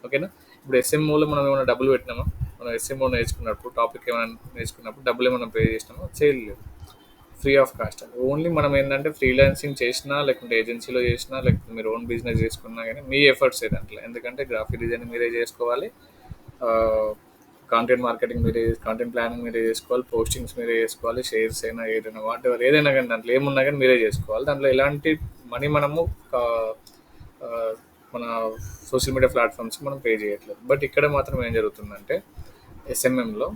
ఓకేనా? ఇప్పుడు ఎస్ఎంఓలో మనం ఏమైనా డబ్బులు పెట్టినామా? మనం ఎస్ఎంఓ నేర్చుకున్నప్పుడు టాపిక్ ఏమైనా నేర్చుకున్నప్పుడు డబ్బులు ఏమైనా పే చేసినామా? చేయలేదు. Free of cost. ఓన్లీ మనం ఏంటంటే ఫ్రీలాన్సింగ్ చేసినా, లేకుంటే ఏజెన్సీలో చేసినా, లేకపోతే మీరు ఓన్ బిజినెస్ చేసుకున్నా కానీ మీ ఎఫర్ట్స్ దాంట్లో. ఎందుకంటే గ్రాఫిక్ డిజైనింగ్ మీరే చేసుకోవాలి, కాంటెంట్ మార్కెటింగ్ మీరే, కాంటెంట్ ప్లానింగ్ మీరే చేసుకోవాలి, పోస్టింగ్స్ మీరే చేసుకోవాలి, షేర్స్ అయినా ఏదైనా వాట్ ఎవర్ ఏదైనా కానీ దాంట్లో ఏమున్నా కానీ మీరే చేసుకోవాలి. దాంట్లో ఎలాంటి మనీ మనము ఆ, ఆ, మన సోషల్ మీడియా ప్లాట్ఫామ్స్కి మనం పే చేయట్లేదు. బట్ ఇక్కడ మాత్రం ఏం జరుగుతుందంటే ఎస్ఎంఎంలో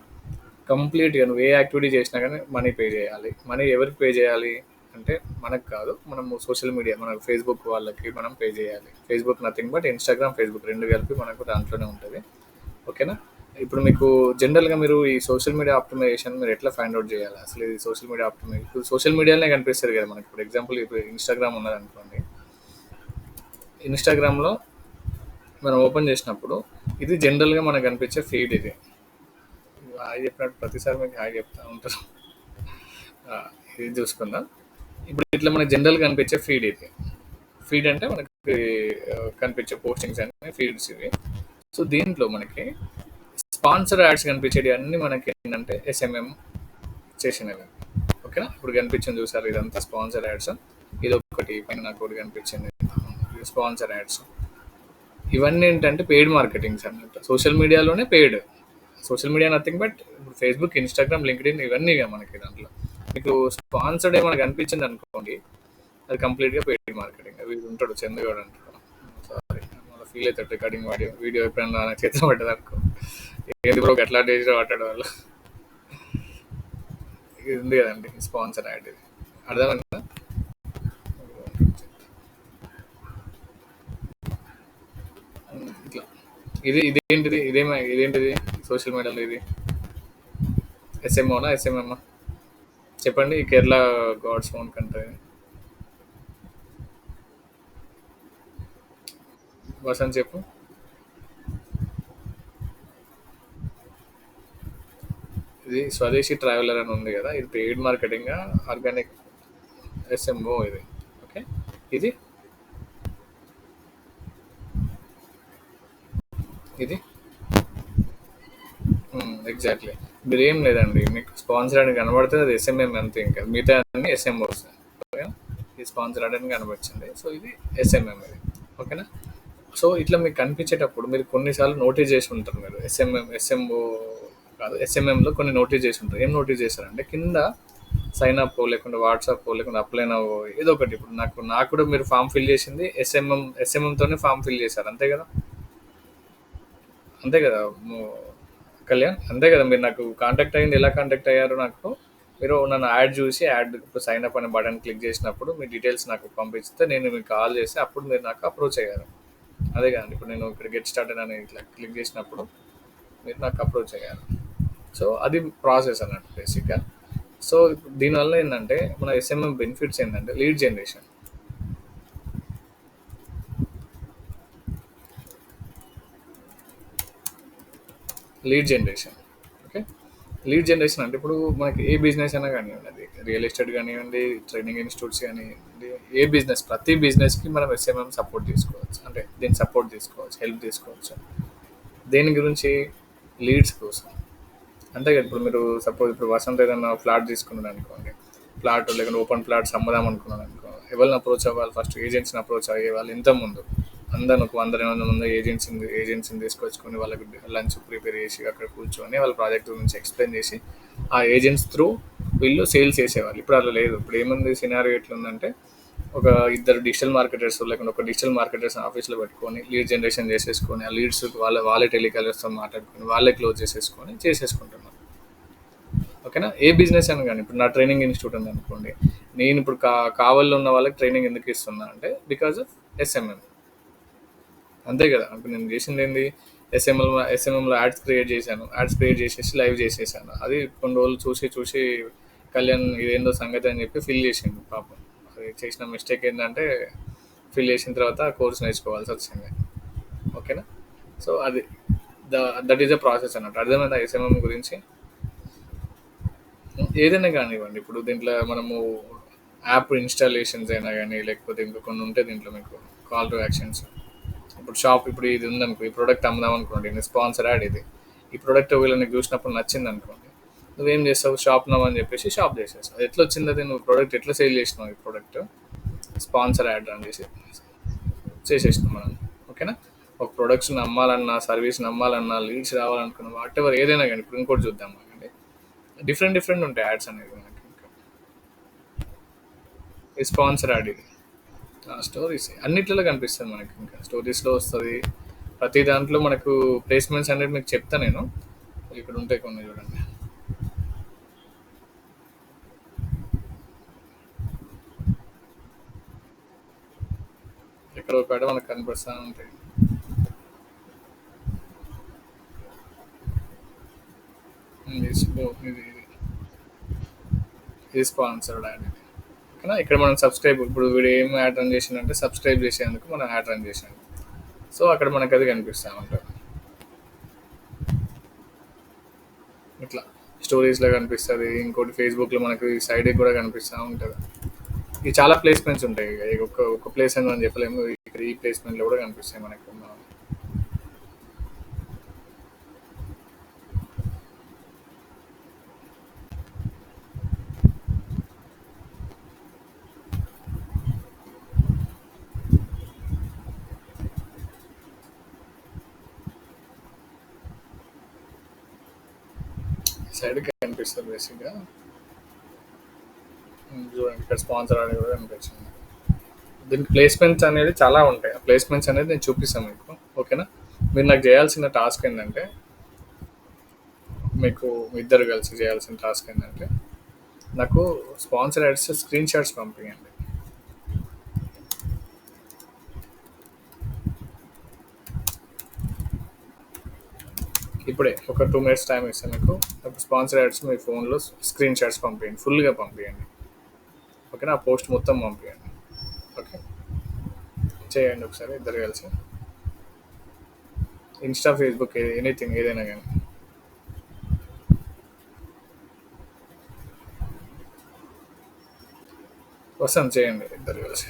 కంప్లీట్గా నువ్వు ఏ యాక్టివిటీ చేసినా కానీ మనీ పే చేయాలి. మనీ ఎవరికి పే చేయాలి అంటే మనకు కాదు, మనము సోషల్ మీడియా, మనకు ఫేస్బుక్ వాళ్ళకి మనం పే చేయాలి. Facebook nothing but Instagram, Facebook రెండు కలిపి మనకు దాంట్లోనే ఉంటుంది. ఓకేనా? ఇప్పుడు మీకు జనరల్గా మీరు ఈ సోషల్ మీడియా ఆప్టిమైజేషన్ మీరు ఎట్లా ఫైండ్ అవుట్ చేయాలి? అసలు ఇది సోషల్ మీడియా ఆప్టిమైజేషన్ ఇప్పుడు సోషల్ మీడియాలోనే కనిపిస్తుంది కదా మనకి. ఇప్పుడు ఎగ్జాంపుల్ ఇప్పుడు ఇన్స్టాగ్రామ్ ఉన్నది అనుకోండి. ఇన్స్టాగ్రామ్లో మనం ఓపెన్ చేసినప్పుడు ఇది జనరల్గా మనకు కనిపించే ఫీడ్. ఇది హాయ్ చెప్పినట్టు ప్రతిసారి మీకు హాయ్ చెప్తా ఉంటారు. ఆ, ఇది చూసుకుందాం. ఇప్పుడు ఇట్లా మనకి జనరల్గా కనిపించే ఫీడ్ ఇది. ఫీడ్ అంటే మనకి కనిపించే పోస్టింగ్స్ అన్ని ఫీడ్స్ ఇవి. సో దీంట్లో మనకి స్పాన్సర్ యాడ్స్ కనిపించేవి అన్ని మనకి ఏంటంటే ఎస్ఎంఎం చేసినవి. ఓకేనా? ఇప్పుడు కనిపించింది చూసారు, ఇదంతా స్పాన్సర్ యాడ్స్. ఇది ఒకటి పైన నాకు ఒకటి కనిపించింది, ఇది స్పాన్సర్ యాడ్స్. ఇవన్నీ ఏంటంటే పెయిడ్ మార్కెటింగ్స్ అన్నట్టు. సోషల్ మీడియాలోనే paid. Social media nothing but ఇప్పుడు ఫేస్బుక్, ఇన్స్టాగ్రామ్, లింక్డ్ఇన్ ఇవన్నీ ఇక మనకి దాంట్లో మీకు స్పాన్సర్డ్ ఏమైనా కనిపించింది అనుకోండి, అది కంప్లీట్గా పెయిడ్ మార్కెటింగ్. వీడు ఉంటాడు చంద్రగౌడ్ అంటాడు, సారీ మళ్ళీ ఫీల్ అవుతాడు రికార్డింగ్ వీడియో ఎప్పుడైనా నా చేతిలో పడ్డది అనుకో, ఏది బ్రో ఎట్లా డేస్లో పట్టాడు వాళ్ళు. ఇది ఉంది కదండి స్పాన్సర్ యాడ్, ఇది అర్థమైందా? ఇట్లా ఇదేంటిది, ఇదేంటిది సోషల్ మీడియాలో ఇది ఎస్ఎంఓనా ఎస్ఎంఎమ్మా? చెప్పండి. ఈ Kerala God's own country. Vasant చెప్పు. ఇది స్వదేశీ ట్రావెలర్ అని ఉంది కదా, ఇది పెయిడ్ మార్కెటింగ్, ఆర్గానిక్ ఎస్ఎంఓ ఇది. ఓకే. ఇది ఇది ఎగ్జాక్ట్లీ. మీరు ఏం లేదండి, మీకు స్పాన్సర్ అని కనబడుతుంది, అది ఎస్ఎంఎం అంతే. ఇంకా మిగతా అన్ని ఎస్ఎంఓ వస్తాయి. ఓకేనా? ఇది స్పాన్సర్ అని కనబడుతుంది, సో ఇది ఎస్ఎంఎం ఇది. ఓకేనా? సో ఇట్లా మీకు కనిపించేటప్పుడు మీరు కొన్నిసార్లు నోటీస్ చేసి ఉంటారు. మీరు ఎస్ఎంఓ కాదు, ఎస్ఎంఎంలో కొన్ని నోటీస్ చేసి ఉంటారు. ఏం నోటీస్ చేశారంటే కింద సైన్ అప్ లేకుండా వాట్సాప్ లేకుండా అప్లై నవ్వు ఏదో ఒకటి. ఇప్పుడు నాకు కూడా మీరు ఫామ్ ఫిల్ చేసింది ఎస్ఎంఎంతోనే ఫామ్ ఫిల్ చేశారు, అంతే కదా? అంతే కదా కళ్యాణ్? అంతే కదా? మీరు నాకు కాంటాక్ట్ అయ్యింది, ఎలా కాంటాక్ట్ అయ్యారు నాకు? మీరు నన్ను యాడ్ చూసి యాడ్ ఇప్పుడు సైన్ అప్ అనే బటన్ క్లిక్ చేసినప్పుడు మీ డీటెయిల్స్ నాకు పంపిస్తే నేను మీకు కాల్ చేసి అప్పుడు మీరు నాకు అప్రోచ్ అయ్యారు. అదే కదండి, ఇప్పుడు నేను ఇక్కడ గెట్ స్టార్టెడ్ అని ఇట్లా క్లిక్ చేసినప్పుడు మీరు నాకు అప్రోచ్ అయ్యారు. సో అది ప్రాసెస్ అన్నట్టు బేసిక్గా. సో దీనివల్ల ఏంటంటే మన ఎస్ఎంఎం బెనిఫిట్స్ ఏంటంటే lead generation. Okay. Lead generation అంటే ఇప్పుడు మనకి ఏ బిజినెస్ అయినా కానివ్వండి, అది రియల్ ఎస్టేట్ కానివ్వండి, ట్రైనింగ్ ఇన్స్టిట్యూట్స్ కానివ్వండి, ఏ బిజినెస్, ప్రతి బిజినెస్కి మనం ఎస్ఎంఎం సపోర్ట్ తీసుకోవచ్చు. అంటే దీన్ని సపోర్ట్ తీసుకోవచ్చు, హెల్ప్ తీసుకోవచ్చు. దేని గురించి? లీడ్స్ కోసం. అంతే కదా? ఇప్పుడు మీరు సపోజ్ ఇప్పుడు వసంత్ ఏదైనా ఫ్లాట్ తీసుకున్నాడు అనుకోండి, ఫ్లాట్ లేకుంటే ఓపెన్ ఫ్లాట్స్ అమ్ముదాం అనుకున్నాను అనుకో, ఎవరిని అప్రోచ్ అవ్వాలి? ఫస్ట్ ఏజెంట్స్ని అప్రోచ్ అయ్యే వాళ్ళు ఇంత ముందు అందరూ ఒక 100 ఏజెన్సీని తీసుకొచ్చుకొని వాళ్ళకి లంచ్ ప్రిపేర్ చేసి అక్కడ కూర్చొని వాళ్ళ ప్రాజెక్ట్ గురించి ఎక్స్ప్లెయిన్ చేసి ఆ ఏజెంట్స్ త్రూ వీళ్ళు సేల్స్ చేసేవాళ్ళు. ఇప్పుడు అలా లేదు. ఇప్పుడు ఏముంది సినారియో ఎట్లుందంటే ఒక ఇద్దరు డిజిటల్ మార్కెటర్స్ లేకుంటే ఒక డిజిటల్ మార్కెటర్స్ ఆఫీస్లో పెట్టుకొని లీడ్ జనరేషన్ చేసేసుకొని ఆ లీడ్స్ వాళ్ళే టెలికాలర్స్తో మాట్లాడుకొని వాళ్ళే క్లోజ్ చేసేసుకుంటున్నారు. ఓకేనా? ఏ బిజినెస్ అని కానీ ఇప్పుడు నా ట్రైనింగ్ ఇన్స్టిట్యూట్ ఉంది అనుకోండి, నేను ఇప్పుడు కావల్లో ఉన్న వాళ్ళకి ట్రైనింగ్ ఎందుకు ఇస్తున్నా అంటే బికాజ్ ఆఫ్ ఎస్ఎంఎం. అంతే కదా? ఇప్పుడు నేను చేసింది ఏంది? ఎస్ఎంఎంలో యాడ్స్ క్రియేట్ చేసేసి లైవ్ చేసేసాను. అది కొన్ని రోజులు చూసి చూసి కళ్యాణ్ ఇదేందో సంగతి అని చెప్పి ఫిల్ చేసిండు పాపం. అది చేసిన మిస్టేక్ ఏంటంటే ఫిల్ చేసిన తర్వాత కోర్స్ నేర్చుకోవాల్సి వచ్చింది. ఓకేనా? సో అది దట్ ఈస్ అ ప్రాసెస్ అన్నట్టు. అర్థమైందా ఎస్ఎంఎం గురించి? ఏదైనా కానివ్వండి, ఇప్పుడు దీంట్లో మనము యాప్ ఇన్స్టాలేషన్స్ అయినా కానీ లేకపోతే ఇంకా కొన్ని ఉంటాయి దీంట్లో మీకు కాల్ టు యాక్షన్స్. ఇప్పుడు షాప్ ఇప్పుడు ఇది ఉందనుకో, ఈ ప్రోడక్ట్ అమ్ముదాం అనుకోండి, నేను స్పాన్సర్ యాడ్ ఇది. ఈ ప్రోడక్ట్ ఒకవేళ నీకు చూసినప్పుడు నచ్చింది అనుకోండి, నువ్వేం చేస్తావు, షాప్ నవ్ అని చెప్పేసి షాప్ చేసేస్తావు. ఎట్లా వచ్చింది అది, నువ్వు ప్రోడక్ట్ ఎట్లా సేల్ చేసినావు ఈ ప్రోడక్ట్, స్పాన్సర్ యాడ్ రన్ చేసి చేసేసినాం మనం. ఓకేనా. ఒక ప్రొడక్ట్స్ నమ్మాలన్నా, సర్వీస్ నమ్మాలన్నా, లీడ్స్ రావాలనుకున్న వాట్ ఎవర్ ఏదైనా కానీ, ఇప్పుడు ఇంకోటి చూద్దాం అంటే డిఫరెంట్ డిఫరెంట్ ఉంటాయి యాడ్స్ అనేది మనకి. ఇంకా ఈ స్పాన్సర్ యాడ్ ఇది స్టోరీస్ అన్నిట్లలో కనిపిస్తుంది మనకి. ఇంకా స్టోరీస్లో వస్తుంది, ప్రతి దాంట్లో మనకు ప్లేస్మెంట్స్ అనేది మీకు చెప్తా నేను. ఇక్కడ ఉంటాయి కొన్ని చూడండి. ఎక్కడ ఒకటి మనకు కనిపిస్తూ ఉంటాయి. ఇది స్పాన్సర్డ్ యాడ్ ఇది. ఓకేనా. ఇక్కడ మనం సబ్స్క్రైబ్, ఇప్పుడు వీడు ఏం యాడ్ రన్ చేసిందంటే సబ్స్క్రైబ్ చేసేందుకు మనం యాడ్ రన్ చేసాం. సో అక్కడ మనకు అది కనిపిస్తూ ఉంటుంది. ఇట్లా స్టోరీస్లో కనిపిస్తుంది. ఇంకోటి ఫేస్బుక్లో మనకు ఈ సైడ్కి కూడా కనిపిస్తూ ఉంటుంది. ఈ చాలా ప్లేస్మెంట్స్ ఉంటాయి. ఇక ఒక ప్లేస్ అని మనం చెప్పలేము. ఇక్కడ ఈ ప్లేస్మెంట్లో కూడా కనిపిస్తాయి మనకు. సైడ్కి కనిపిస్తుంది బేసిక్గా. చూడండి ఇక్కడ స్పాన్సర్ అనేది కూడా కనిపించింది. దీనికి ప్లేస్మెంట్స్ అనేది చాలా ఉంటాయి. ఆ ప్లేస్మెంట్స్ అనేది నేను చూపిస్తాను మీకు. ఓకేనా. మీరు నాకు చేయాల్సిన టాస్క్ ఏంటంటే, మీకు ఇద్దరు కలిసి చేయాల్సిన టాస్క్ ఏంటంటే, నాకు స్పాన్సర్ యాడ్స్ స్క్రీన్ షాట్స్ పంపించండి. ఇప్పుడే ఒక 2 మినిట్స్ టైం ఇస్తాను మీకు. స్పాన్సర్ యాడ్స్ మీ ఫోన్లో స్క్రీన్ షాట్స్ పంపించండి, ఫుల్గా పంపించండి. ఓకేనా. ఆ పోస్ట్ మొత్తం పంపించండి. ఓకే. చేయండి ఒకసారి ఇద్దరు కలిసి. ఇన్స్టా, ఫేస్బుక్, ఎనీథింగ్ ఏదైనా కానీ. వస్తాం, చేయండి ఇద్దరు కలిసి.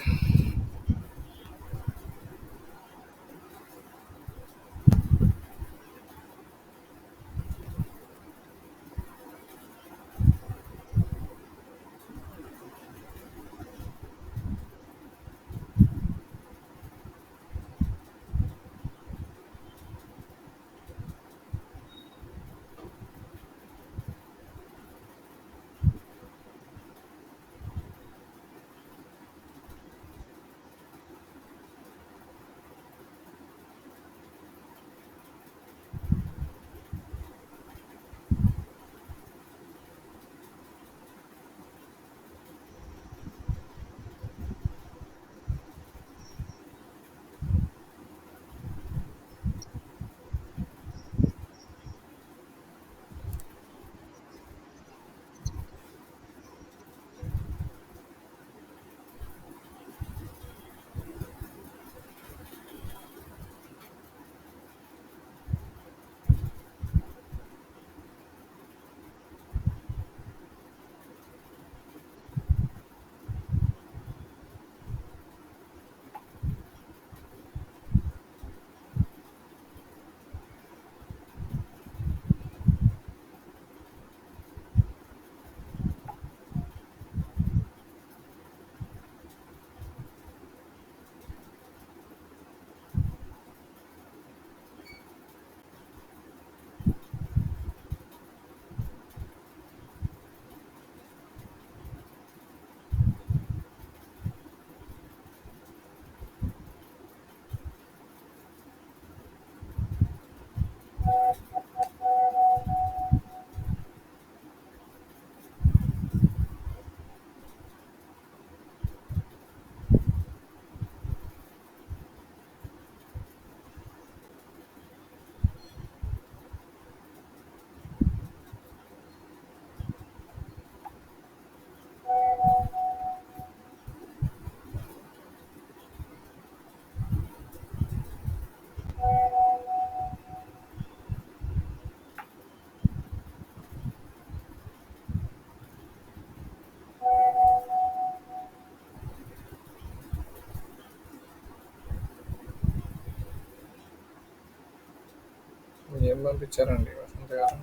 ఏం పంపించారండి వసంత గారు?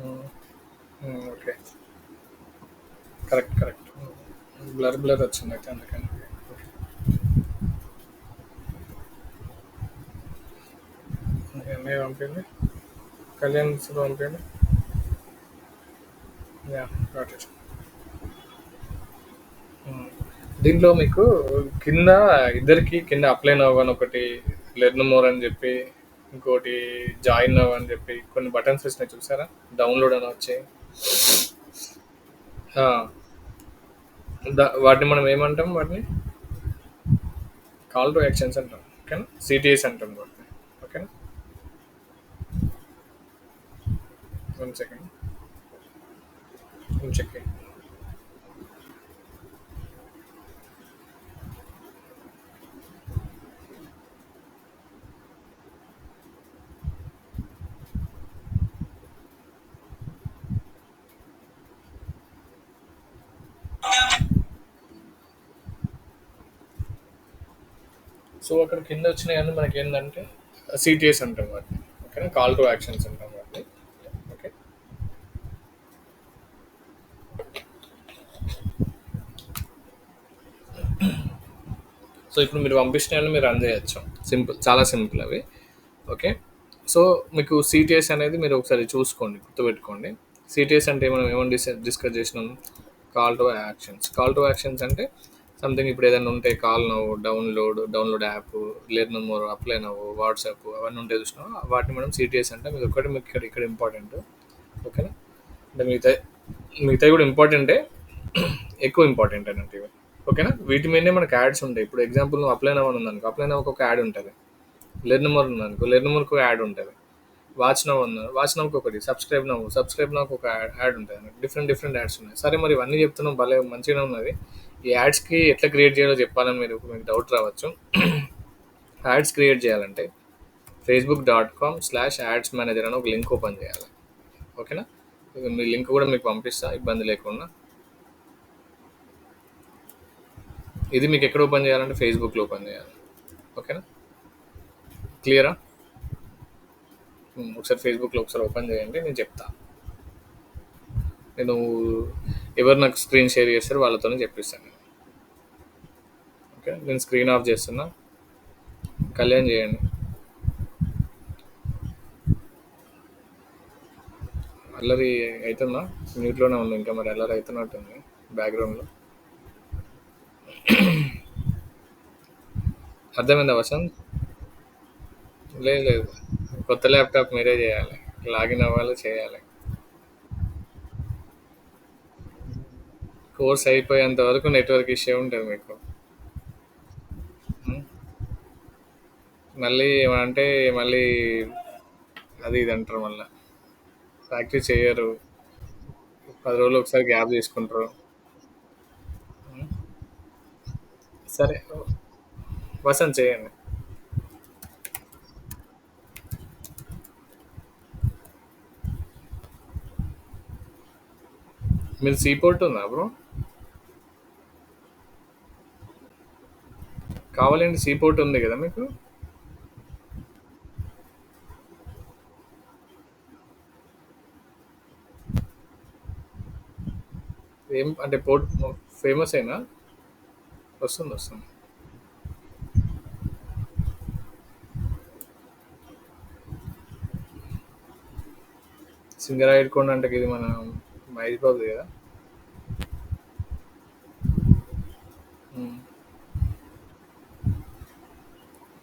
Um, okay. Correct, correct. Blur blur వచ్చింది అయితే అందుకని. ఎన్ని పంపింది? కళ్యాణ్ పంపింది. Yeah, got it. దీంట్లో మీకు కింద ఇద్దరికి కింద అప్లై నవ్ అని ఒకటి, లెర్న్ మోర్ అని చెప్పి, ఇంకోటి జాయిన్ నవ్ అని చెప్పి కొన్ని బటన్స్ వచ్చినాయి చూసారా? డౌన్లోడ్ అని వచ్చాయి. ఆ, వాటిని మనం ఏమంటాం? వాటిని కాల్ టు యాక్షన్స్ అంటాం. ఓకేనా, సిటిఎస్ అంటాం వాటిని. ఓకేనా, 1 సెకండ్. చెక్. సో అక్కడ కింద వచ్చినాయని మనకి ఏంటంటే సిటిఎస్ అంటాం వాటిని. ఓకేనా, కాల్ టు యాక్షన్స్ అంటాం వాటిని. ఓకే. సో ఇప్పుడు మీరు పంపించినవి మీరు రన్ చేయొచ్చు. సింపుల్, చాలా సింపుల్ అవి. ఓకే. సో మీకు సిటిఎస్ అనేది మీరు ఒకసారి చూసుకోండి, గుర్తుపెట్టుకోండి. సిటిఎస్ అంటే మనం ఏమని డిస్కస్ చేసినాం? Call to actions. Call to actions అంటే సంథింగ్ ఇప్పుడు ఏదైనా ఉంటే కాల్ నవ్వు, download app, learn more, apply నవ్వు, వాట్సాప్ అవన్నీ ఉంటాయి చూసినా, వాటిని మనం సిటిఎస్ అంటే మీకు ఒకటి మీకు ఇక్కడ ఇంపార్టెంట్. ఓకేనా, అంటే మిగతాయి కూడా ఇంపార్టెంటే, ఎక్కువ ఇంపార్టెంట్ అన్నట్టు ఇవి. ఓకేనా, వీటి మీదనే మనకి యాడ్స్ ఉంటాయి. ఇప్పుడు ఎగ్జాంపుల్ నువ్వు అప్లై నవ్ అని ఉందనుకో, అప్లై నవ్వుకి ఒక యాడ్ ఉంటుంది. లెర్న్ మోర్ ఉందనుకో, లెర్న్ మోర్కి ఒక యాడ్ ఉంటుంది. వాచ్ నవ్ ఉంది, వాచ్ నవ్కి ఒకటి. సబ్స్క్రైబ్ నవ్కి ఒక యాడ్ ఉంటుంది. డిఫరెంట్ డిఫరెంట్ యాడ్స్ ఉన్నాయి. సరే, మరి ఇవన్నీ చెప్తున్నాం, భలే మంచిగానే ఉన్నది. ఈ యాడ్స్కి ఎట్లా క్రియేట్ చేయాలో చెప్పాలని మీకు డౌట్ రావచ్చు. యాడ్స్ క్రియేట్ చేయాలంటే facebook.com/ads manager అని ఒక లింక్ ఓపెన్ చేయాలి. ఓకేనా, మీ లింక్ కూడా మీకు పంపిస్తా, ఇబ్బంది లేకుండా. ఇది మీకు ఎక్కడ ఓపెన్ చేయాలంటే ఫేస్బుక్లో ఓపెన్ చేయాలి. ఓకేనా, క్లియరా? ఒకసారి ఫేస్బుక్లో ఒకసారి ఓపెన్ చేయండి, నేను చెప్తా. నేను ఎవరు నాకు స్క్రీన్ షేర్ చేస్తారో వాళ్ళతోనే చెప్పిస్తాను నేను. ఓకే, నేను స్క్రీన్ ఆఫ్ చేస్తున్నా. కళ్యాణ్ చేయండి. అల్లరి అవుతుందా? మ్యూట్లోనే ఉంది ఇంకా, మరి అల్లరి అవుతున్నట్టుంది బ్యాక్గ్రౌండ్లో. అర్థమైందా వసంత్? లేదు లేదు, కొత్త ల్యాప్టాప్ మీరే చేయాలి, లాగిన్ అవ్వాలి, చేయాలి. కోర్స్ అయిపోయేంత వరకు నెట్వర్క్ ఇష్యూ ఉంటుంది మీకు. ఉం? మళ్ళీ ఏమంటే మళ్ళీ అది ఇది అంటారు, మళ్ళీ ప్రాక్టీస్ చేయరు, 10 రోజులు ఒకసారి గ్యాప్ తీసుకుంటారు. ఉం? సరే, వసంత్ చేయండి. మీరు సీపోర్ట్ ఉందా బ్రో? కావాలండి, సీపోర్ట్ ఉంది కదా మీకు? ఏం అంటే పోర్ట్ ఫేమస్ అయినా? వస్తుంది వస్తుంది. సింగరాయిడ్ కొండ అంటే ఇది మన మైబాద్ కదా. ఉం.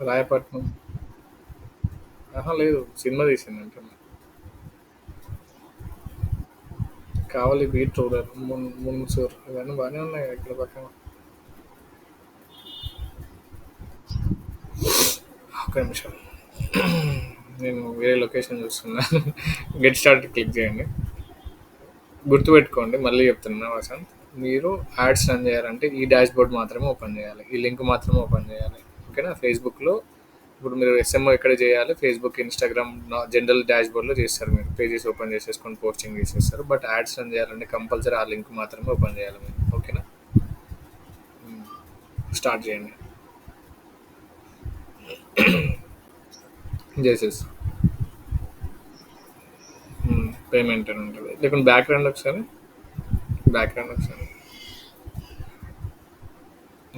రాయపట్నం. ఆహా లేదు, సినిమా తీసింది అంటున్నా. కావాలి, బీట్ రూరల్, మున్సూర్, ఇవన్నీ బాగానే ఉన్నాయి కదా ఇక్కడ పక్కన. ఒక్క నిమిషం, నేను వేరే లొకేషన్ చూస్తున్నా. గెట్ స్టార్ట్ క్లిక్ చేయండి. గుర్తుపెట్టుకోండి, మళ్ళీ చెప్తున్నా వసంత్. మీరు యాడ్స్ రన్ చేయాలంటే ఈ డాష్ బోర్డ్ మాత్రమే ఓపెన్ చేయాలి, ఈ లింక్ మాత్రమే ఓపెన్ చేయాలి. ఓకేనా, ఫేస్బుక్లో ఇప్పుడు మీరు ఎస్ఎంఓ ఎక్కడ చేయాలి? ఫేస్బుక్, ఇన్స్టాగ్రామ్ జనరల్ డాష్ బోర్డ్లో చేస్తారు. మీరు పేజెస్ ఓపెన్ చేసేసుకొని పోస్టింగ్ చేసేస్తారు. బట్ యాడ్స్ రన్ చేయాలంటే కంపల్సరీ ఆ లింక్ మాత్రమే ఓపెన్ చేయాలి మీరు. ఓకేనా, స్టార్ట్ చేయండి. చేసేసి పేమెంట్ అని ఉంటుంది. లేకుంటే బ్యాక్ రండి ఒకసారి. బ్యాక్ రండి ఒకసారి.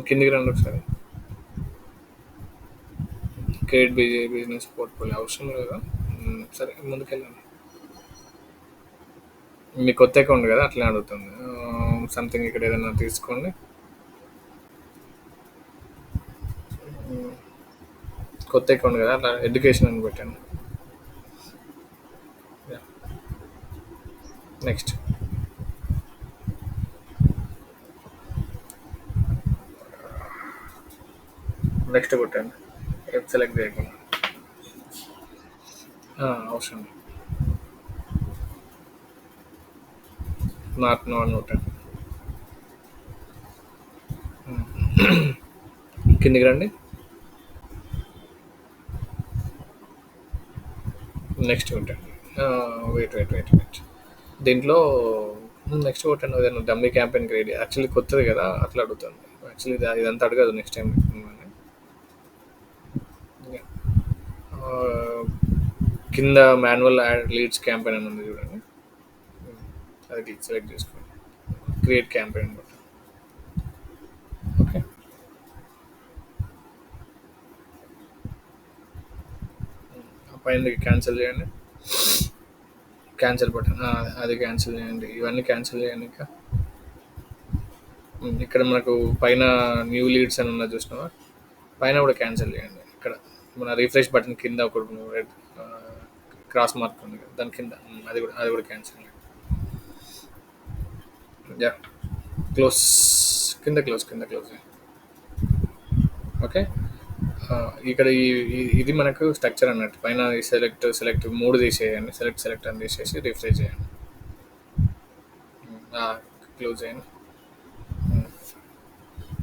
కిందికి రండి ఒకసారి. క్రెడిట్ బిజినెస్ పోర్ట్ఫోలియో అవసరం లేదా? సరే ముందుకెళ్ళండి. మీ కొత్త అకౌంట్ కదా అట్లనే అడుగుతుంది. సంథింగ్ ఇక్కడ ఏదైనా తీసుకోండి. కొత్త అకౌంట్ కదా అట్లా ఎడ్యుకేషన్ అని పెట్టండి. నెక్స్ట్. నెక్స్ట్ కొట్టండి. ఏం సెలెక్ట్ చేయకుండా. అవసరం లేదు. నాట్ నో అని కొట్టండి. కిందికి రండి. నెక్స్ట్ కొట్టండి. వెయిట్. దీంట్లో నెక్స్ట్ కొట్టండి. ఏదైనా డమ్మీ క్యాంపెయిన్ క్రియేట్ యాక్చువల్లీ కొత్తది కదా అట్లా అడుగుతుంది. యాక్చువల్లీ ఇదంతా అడగదు నెక్స్ట్ టైం. కింద మాన్యువల్ యాడ్ లీడ్స్ క్యాంపెయిన్ అని ఉంది చూడండి. అది సెలెక్ట్ చేసుకోండి. క్రియేట్ క్యాంపెయిన్ బట్టి. ఓకే. పైన క్యాన్సిల్ చేయండి. క్యాన్సిల్ బటన్ అది క్యాన్సిల్ చేయండి. ఇవన్నీ క్యాన్సిల్ చేయండి. ఇంకా ఇక్కడ మనకు పైన న్యూ లీడ్స్ అని ఉన్నది చూసినావా, పైన కూడా క్యాన్సిల్ చేయండి. ఇక్కడ మన రిఫ్రెష్ బటన్ కింద ఒక రెడ్ క్రాస్ మార్క్ ఉంది కదా దాని కింద, అది కూడా క్యాన్సిల్ చేయండి. Yeah close. కింద క్లోజ్ చేయండి. ఓకే. ఇక్కడ ఇది మనకు స్ట్రక్చర్ అన్నట్టు. పైన సెలెక్ట్ మూడు తీసేయండి. సెలెక్ట్ అని తీసేసి రిఫ్రెష్ చేయండి. క్లోజ్ చేయండి.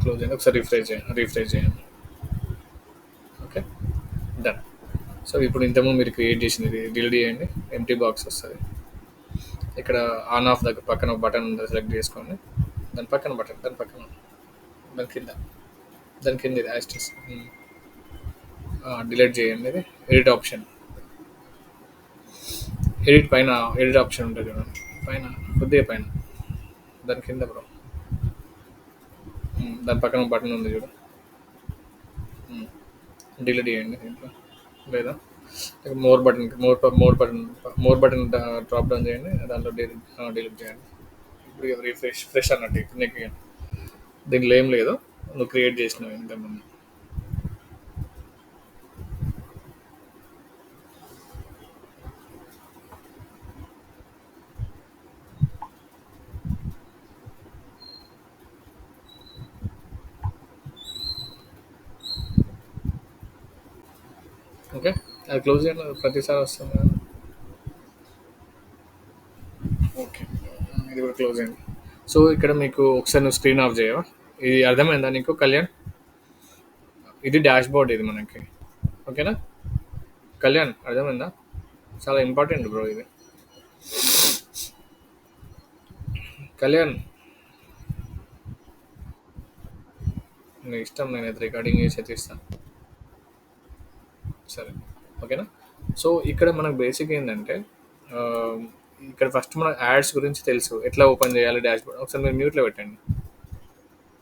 క్లోజ్ చేయండి. ఒకసారి రిఫ్రెష్ చేయండి. ఓకే. డన్. సో ఇప్పుడు ఇంతకుముందు మీరు క్రియేట్ చేసింది డిలీట్ చేయండి. ఎంటీ బాక్స్ వస్తుంది. ఇక్కడ ఆన్ ఆఫ్ దగ్గర పక్కన ఒక బటన్ ఉంటుంది, సెలెక్ట్ చేసుకోండి. దాని పక్కన బటన్, దాని కింద ఇది యాస్టెస్ డిలీట్ చేయండి. ఇది ఎడిట్ ఆప్షన్. ఎడిట్ ఆప్షన్ ఉంటుంది చూడండి పైన, కొద్దిగా పైన దాని కింద బ్రో. దాని పక్కన బటన్ ఉంది చూడు, డిలీట్ చేయండి దీంట్లో. లేదా మోర్ బటన్ డ్రాప్ డౌన్ చేయండి. దాంట్లో డిలీట్ చేయండి. ఇప్పుడు ఫ్రెష్ అన్నట్టు. ఇప్పుడు నీకు దీంట్లో ఏం లేదు, నువ్వు క్రియేట్ చేసినావు ఇంతకుముందు. ఓకే. అది క్లోజ్ చేయండి. అది ప్రతిసారి వస్తుంది కదా. ఓకే. ఇది కూడా క్లోజ్ అయింది. సో ఇక్కడ మీకు ఒకసారి నువ్వు స్క్రీన్ ఆఫ్ చేయవా? ఇది అర్థమైందా నీకు కళ్యాణ్? ఇది డాష్ బోర్డ్ ఇది మనకి. ఓకేనా కళ్యాణ్, అర్థమైందా? చాలా ఇంపార్టెంట్ బ్రో ఇది. కళ్యాణ్ నీ ఇష్టం, నేనైతే రికార్డింగ్ చేసి ఎత్తిస్తాను. సరే. ఓకేనా. సో ఇక్కడ మనకు బేసిక్ ఏంటంటే ఆ, ఇక్కడ ఫస్ట్ మన యాడ్స్ గురించి తెలుసు, ఎట్లా ఓపెన్ చేయాలి డాష్ బోర్డ్. ఒకసారి మీరు మ్యూట్లో పెట్టండి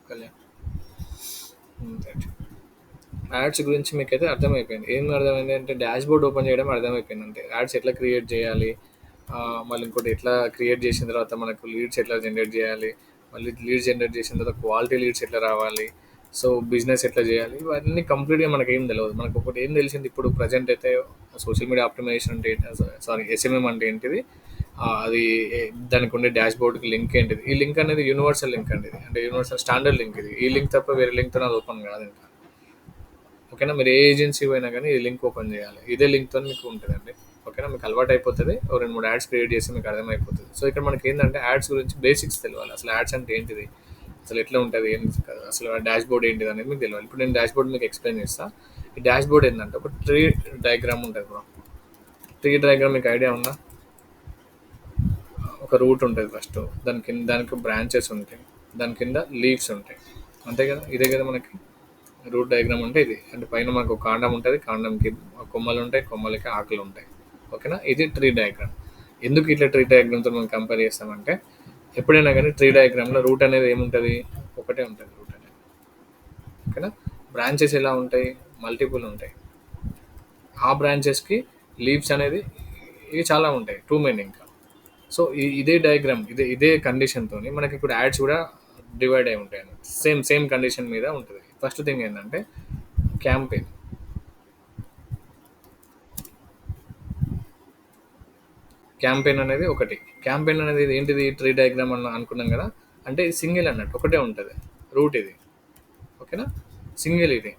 కళ్యాణ్. రైట్. యాడ్స్ గురించి మీకైతే అర్థమైపోయింది. ఏం అర్థమైంది అంటే డాష్ బోర్డ్ ఓపెన్ చేయడం అర్థమైపోయింది. అంటే యాడ్స్ ఎట్లా క్రియేట్ చేయాలి, మళ్ళీ ఇంకోటి ఎట్లా క్రియేట్ చేసిన తర్వాత మనకు లీడ్స్ ఎట్లా జనరేట్ చేయాలి, మళ్ళీ లీడ్స్ జనరేట్ చేసిన తర్వాత క్వాలిటీ లీడ్స్ ఎట్లా రావాలి, సో బిజినెస్ ఎట్లా చేయాలి, ఇవన్నీ కంప్లీట్గా మనకి ఏం తెలియదు. మనకు ఒకటి ఏం తెలిసింది ఇప్పుడు ప్రజెంట్ అయితే, సోషల్ మీడియా ఆప్టిమైజేషన్ అంటే సారీ ఎస్ఎంఎం అంటే ఏంటిది, అది దానికి ఉండే డాష్ బోర్డ్కి లింక్ ఏంటిది. ఈ లింక్ అనేది యూనివర్సల్ లింక్ అండి. ఇది అంటే యూనివర్సల్ స్టాండర్డ్ లింక్. ఇది ఈ లింక్ తప్ప వేరే లింక్తో అది ఓపెన్ కాదు ఇంకా. ఓకేనా. మీరు ఏ ఏజెన్సీ పోయినా కానీ ఈ లింక్ ఓపెన్ చేయాలి. ఇదే లింక్తో మీకు ఉంటుందండి. ఓకేనా. మీకు అలవాటు అయిపోతుంది. ఒక 2-3 యాడ్స్ క్రియేట్ చేసి మీకు అర్థమైపోతుంది. సో ఇక్కడ మనకి ఏంటంటే యాడ్స్ గురించి బేసిక్స్ తెలియాలి. అసలు యాడ్స్ అంటే ఏంటిది, అసలు ఎట్లా ఉంటుంది, ఏంటి కదా, అసలు డాష్ బోర్డ్ ఏంటిది అనేది మీకు తెలియాలి. ఇప్పుడు నేను డాష్ బోర్డ్ మీకు ఎక్స్ప్లెయిన్ చేస్తాను. ఈ డాష్ బోర్డ్ ఏంటంటే ఒక ట్రీ డయాగ్రామ్ ఉంటుంది బ్రో. ట్రీ డయాగ్రామ్ మీకు ఐడియా ఉందా? ఒక రూట్ ఉంటుంది ఫస్ట్, దానికి బ్రాంచెస్ ఉంటాయి, దాని కింద లీవ్స్ ఉంటాయి, అంతే కదా. ఇదే కదా మనకి రూట్ డయాగ్రామ్ అంటే ఇది. అంటే పైన మనకు ఒక కాండం ఉంటుంది, కాండంకి కొమ్మలు ఉంటాయి, కొమ్మలకి ఆకులు ఉంటాయి. ఓకేనా, ఇది ట్రీ డయాగ్రామ్. ఎందుకు ఇట్లా ట్రీ డయాగ్రామ్తో మనం కంపేర్ చేస్తామంటే, ఎప్పుడైనా కానీ ట్రీ డయాగ్రామ్లో రూట్ అనేది ఏముంటుంది, ఒకటే ఉంటుంది రూట్ అనేది. ఓకేనా, బ్రాంచెస్ ఎలా ఉంటాయి, మల్టిపుల్ ఉంటాయి. ఆ బ్రాంచెస్కి లీవ్స్ అనేది ఇవి చాలా ఉంటాయి, టూ మెనీ ఇంకా. సో ఇదే డయాగ్రామ్, ఇదే కండిషన్తో మనకి ఇప్పుడు యాడ్స్ కూడా డివైడ్ అయి ఉంటాయి అన్నమాట. సేమ్ సేమ్ కండిషన్ మీద ఉంటుంది. ఫస్ట్ థింగ్ ఏంటంటే క్యాంపెయిన్. క్యాంపెయిన్ అనేది ఒకటి. క్యాంపెయిన్ అనేది ఏంటిది, ట్రీ డయాగ్రామ్ అన్న అనుకున్నాం కదా, అంటే ఇది సింగిల్ అన్నట్టు, ఒకటే ఉంటుంది రూట్ ఇది. ఓకేనా, సింగిల్ ఇది.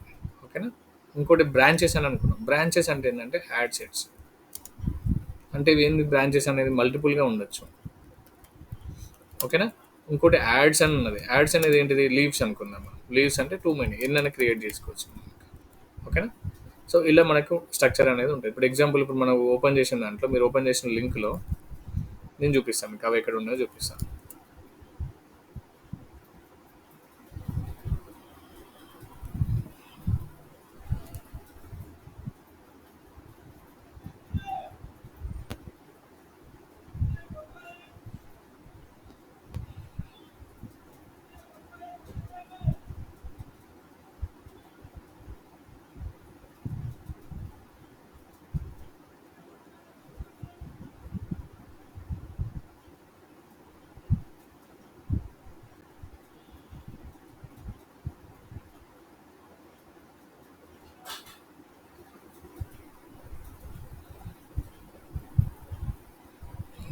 ఓకేనా, ఇంకోటి బ్రాంచెస్ అని అనుకున్నాం. బ్రాంచెస్ అంటే ఏంటంటే యాడ్ సెట్స్. అంటే ఇవి ఏంది, బ్రాంచెస్ అనేది మల్టిపుల్గా ఉండొచ్చు. ఓకేనా, ఇంకోటి యాడ్స్ అని ఉన్నది. యాడ్స్ అనేది ఏంటిది, లీవ్స్ అనుకుందాం. లీవ్స్ అంటే టూ మెనీ, ఎన్నైనా క్రియేట్ చేసుకోవచ్చు. ఓకేనా, సో ఇలా మనకు స్ట్రక్చర్ అనేది ఉంటుంది. ఇప్పుడు ఎగ్జాంపుల్, ఇప్పుడు మనం ఓపెన్ చేసిన దాంట్లో, మీరు ఓపెన్ చేసిన లింక్లో నేను చూపిస్తాను మీకు, అవి ఎక్కడ ఉన్నాయో చూపిస్తాను.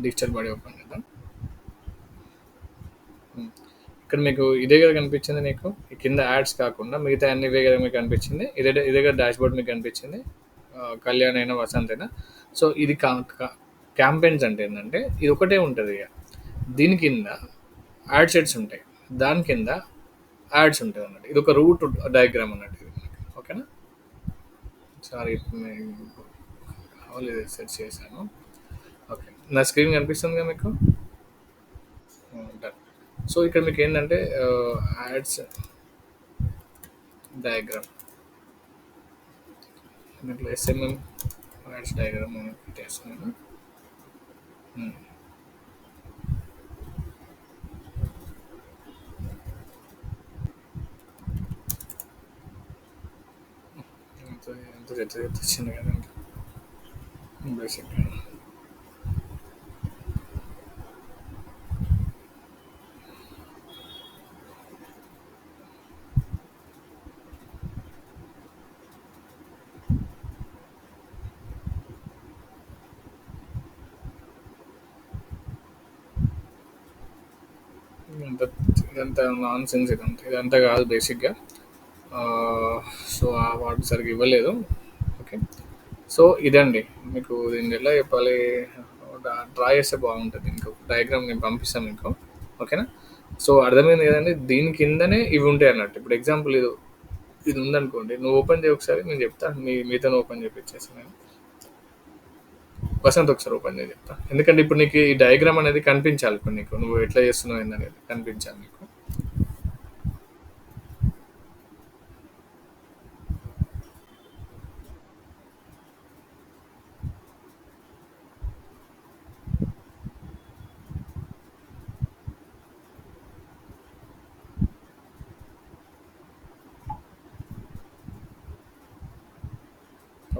డిజిటల్ బాడీ ఓపెన్ చేద్దాం. ఇక్కడ మీకు ఇదే కదా కనిపించింది నీకు, ఈ కింద యాడ్స్ కాకుండా మిగతా అన్ని ఇవే కదా మీకు కనిపించింది. ఇదే కదా డాష్ బోర్డ్ మీకు కనిపించింది. కళ్యాణ్ అయినా వసంత్ అయినా. సో ఇది క్యాంపెయిన్స్ అంటే ఏంటంటే ఇది ఒకటే ఉంటుంది ఇక. దీని కింద యాడ్ సెట్స్ ఉంటాయి, దాని కింద యాడ్స్ ఉంటుంది అన్నట్టు. ఇది ఒక రూట్ డయాగ్రామ్ అన్నట్టు ఇది మనకి. ఓకేనా, సారీ కావాలి సెట్ చేశాను. ఓకే, నా స్క్రీన్ కనిపిస్తుంది కదా మీకు. డన్. సో ఇక్కడ మీకు ఏంటంటే యాడ్స్ డయాగ్రామ్, దీంట్లో ఎస్ఎంఎం యాడ్స్ డయాగ్రామ్ పెట్టేస్తున్నాను. ఎంత వచ్చింది కదండి బేసిక్గా. ఇదంతా నాన్ సెన్స్, ఇదంతా కాదు బేసిక్గా. సో ఆ వాటి సరిగ్గా ఇవ్వలేదు. ఓకే, సో ఇదండి మీకు దీన్ని ఎలా చెప్పాలి, డ్రా చేస్తే బాగుంటుంది. ఇంకో డయాగ్రామ్ నేను పంపిస్తాను మీకు. ఓకేనా, సో అర్థమైంది కదండి. దీని కిందనే ఇవి ఉంటాయి అన్నట్టు. ఇప్పుడు ఎగ్జాంపుల్ ఇది ఉందనుకోండి, నువ్వు ఓపెన్ చేయ ఒకసారి, నేను చెప్తాను. మీతో ఓపెన్ చేయించేస్తాను నేను. వసంత్ ఒకసారి ఓపెన్ చేసి చెప్తా, ఎందుకంటే ఇప్పుడు నీకు ఈ డయాగ్రామ్ అనేది కనిపించాలి. ఇప్పుడు నీకు నువ్వు ఎట్లా చేస్తున్నావు ఏందనేది కనిపించాలి నీకు.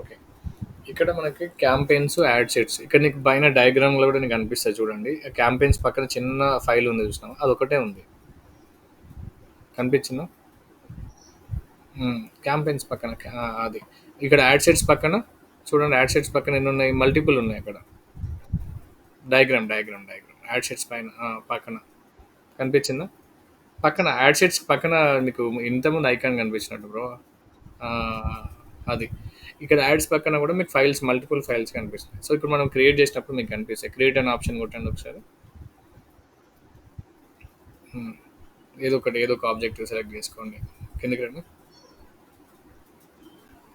ఓకే, ఇక్కడ మనకి క్యాంపెయిన్స్, యాడ్ సెట్స్. ఇక్కడ నీకు పైన డయాగ్రామ్లో కూడా నీకు కనిపిస్తుంది చూడండి. క్యాంపెయిన్స్ పక్కన చిన్న ఫైల్ ఉంది చూసినాం, అది ఒకటే ఉంది, కనిపించిందా? క్యాంపెయిన్స్ పక్కన అది. ఇక్కడ యాడ్ సెట్స్ పక్కన చూడండి, యాడ్ సెట్స్ పక్కన ఎన్ని ఉన్నాయి, మల్టిపుల్ ఉన్నాయి అక్కడ. డయాగ్రామ్ యాడ్ సెట్స్ పైన పక్కన కనిపించిందా? పక్కన యాడ్ సెట్స్ పక్కన నీకు ఇంతకుముందు ఐకాన్ కనిపించినట్టు బ్రో. ఆ, అది. ఇక్కడ యాడ్స్ పక్కన కూడా మీకు ఫైల్స్, మల్టిపుల్ ఫైల్స్ కనిపిస్తాయి. సో ఇప్పుడు మనం క్రియేట్ చేసినప్పుడు మీకు కనిపిస్తాయి. క్రియేట్ అనే ఆప్షన్ కొట్టండి ఒకసారి. ఉమ్, ఏదో ఒక ఆబ్జెక్టివ్ సెలెక్ట్ చేసుకోండి. కిందకి రండి.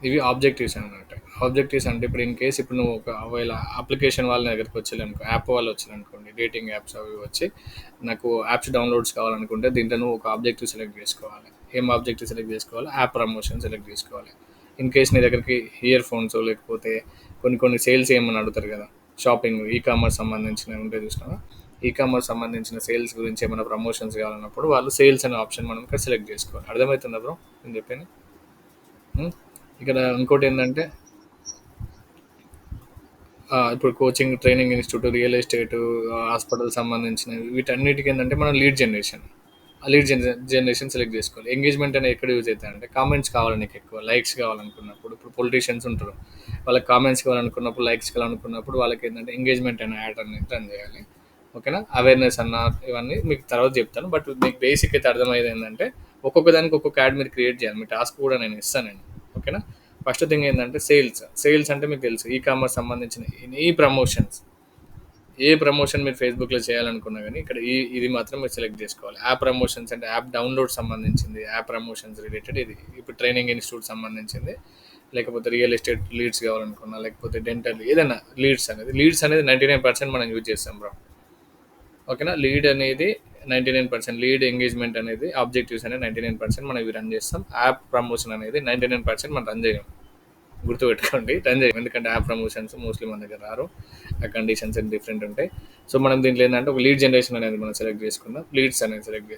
ఇవి ఆబ్జెక్టివ్స్ అనమాట. ఆబ్జెక్టివ్స్ అంటే ఇప్పుడు ఇన్ కేస్ ఇప్పుడు నువ్వు ఒకవేళ అప్లికేషన్ వాళ్ళ దగ్గరికి వచ్చేయాలనుకో, యాప్ వాళ్ళు వచ్చారనుకోండి, డేటింగ్ యాప్స్ అవి వచ్చి నాకు యాప్స్ డౌన్లోడ్స్ కావాలనుకుంటే దీంట్లో నువ్వు ఒక ఆబ్జెక్టివ్ సెలెక్ట్ చేసుకోవాలి. ఏం ఆబ్జెక్టివ్ సెలెక్ట్ చేసుకోవాలి, యాప్ ప్రమోషన్ సెలెక్ట్ చేసుకోవాలి. ఇన్ కేస్ నీ దగ్గరికి ఇయర్ ఫోన్స్ లేకపోతే కొన్ని కొన్ని సేల్స్ ఏమని అడుగుతారు కదా, షాపింగ్ ఈ కామర్స్ సంబంధించినవి ఉంటే చూసినావా, ఈ కామర్స్ సంబంధించిన సేల్స్ గురించి ఏమైనా ప్రమోషన్స్ కావాలన్నప్పుడు వాళ్ళు సేల్స్ అనే ఆప్షన్ మనం ఇక్కడ సెలెక్ట్ చేసుకోవాలి. అర్థమవుతుందా బ్రో నేను చెప్పాను? ఇక్కడ ఇంకోటి ఏంటంటే ఇప్పుడు coaching, training institute, real estate, hospital సంబంధించినవి వీటన్నిటికి ఏందంటే మనం లీడ్ జనరేషన్. ఆ లీడ్ జనరేషన్ సెలెక్ట్ చేసుకోవాలి. ఎంగేజ్‌మెంట్ అనేది ఎక్కడ యూజ్ అయితదంటే కామెంట్స్ కావాలి నీకు ఎక్కువ, లైక్స్ కావాలనుకున్నప్పుడు. ఇప్పుడు పొలిటీషియన్స్ ఉంటారు. వాళ్ళకి కామెంట్స్ కావాలనుకున్నప్పుడు, లైక్స్ కావాలనుకున్నప్పుడు వాళ్ళకేందంటే ఎంగేజ్‌మెంట్ అనే యాడ్ అనేది రన్ చేయాలి. ఓకేనా? అవేర్‌నెస్ అన్న ఇవన్నీ మీకు తర్వాత చెప్తాను. బట్ మీకు బేసిక్ అయితే అర్థమయ్యేది ఏందంటే ఒక్కొక్క దానికి ఒక్కొక్క యాడ్ మీరు క్రియేట్ చేయాలి. మీ టాస్క్ కూడా నేను ఇస్తాను నేను. ఓకేనా? ఫస్ట్ థింగ్ ఏంటంటే సేల్స్. సేల్స్ అంటే మీకు తెలుసు ఈ కామర్స్ సంబంధించిన ఈ ప్రమోషన్స్. ఏ ప్రమోషన్ మీరు ఫేస్బుక్లో చేయాలనుకున్నా కానీ ఇక్కడ ఇది మాత్రం మీరు సెలెక్ట్ చేసుకోవాలి. యాప్ ప్రమోషన్స్ అంటే యాప్ డౌన్లోడ్ సంబంధించింది, యాప్ ప్రమోషన్స్ రిలేటెడ్ ఇది. ఇప్పుడు ట్రైనింగ్ ఇన్స్టిట్యూట్ సంబంధించింది, లేకపోతే రియల్ ఎస్టేట్ లీడ్స్ కావాలనుకున్నా, లేకపోతే డెంటల్ ఏదైనా లీడ్స్ అనేది 99% మనం యూజ్ చేస్తాం బ్రో. ఓకేనా? లీడ్ అనేది 99%, లీడ్ ఎంగేజ్మెంట్ అనేది ఆబ్జెక్టివ్స్ అనేది 99% మనం ఇవి రన్ చేస్తాం. యాప్ ప్రమోషన్ అనేది 99% మనం రన్ చేయం. గుర్తుపెట్టుకోండి, రన్ చేయం. ఎందుకంటే యాప్ ప్రమోషన్స్ మోస్ట్లీ మన దగ్గర రారు, ఆ కండిషన్స్ అన్ని డిఫరెంట్ ఉంటాయి. సో మనం దీంట్లో ఏంటంటే ఒక లీడ్ జనరేషన్ అనేది మనం సెలెక్ట్ చేసుకుందాం. లీడ్స్ అనేది సెలెక్ట్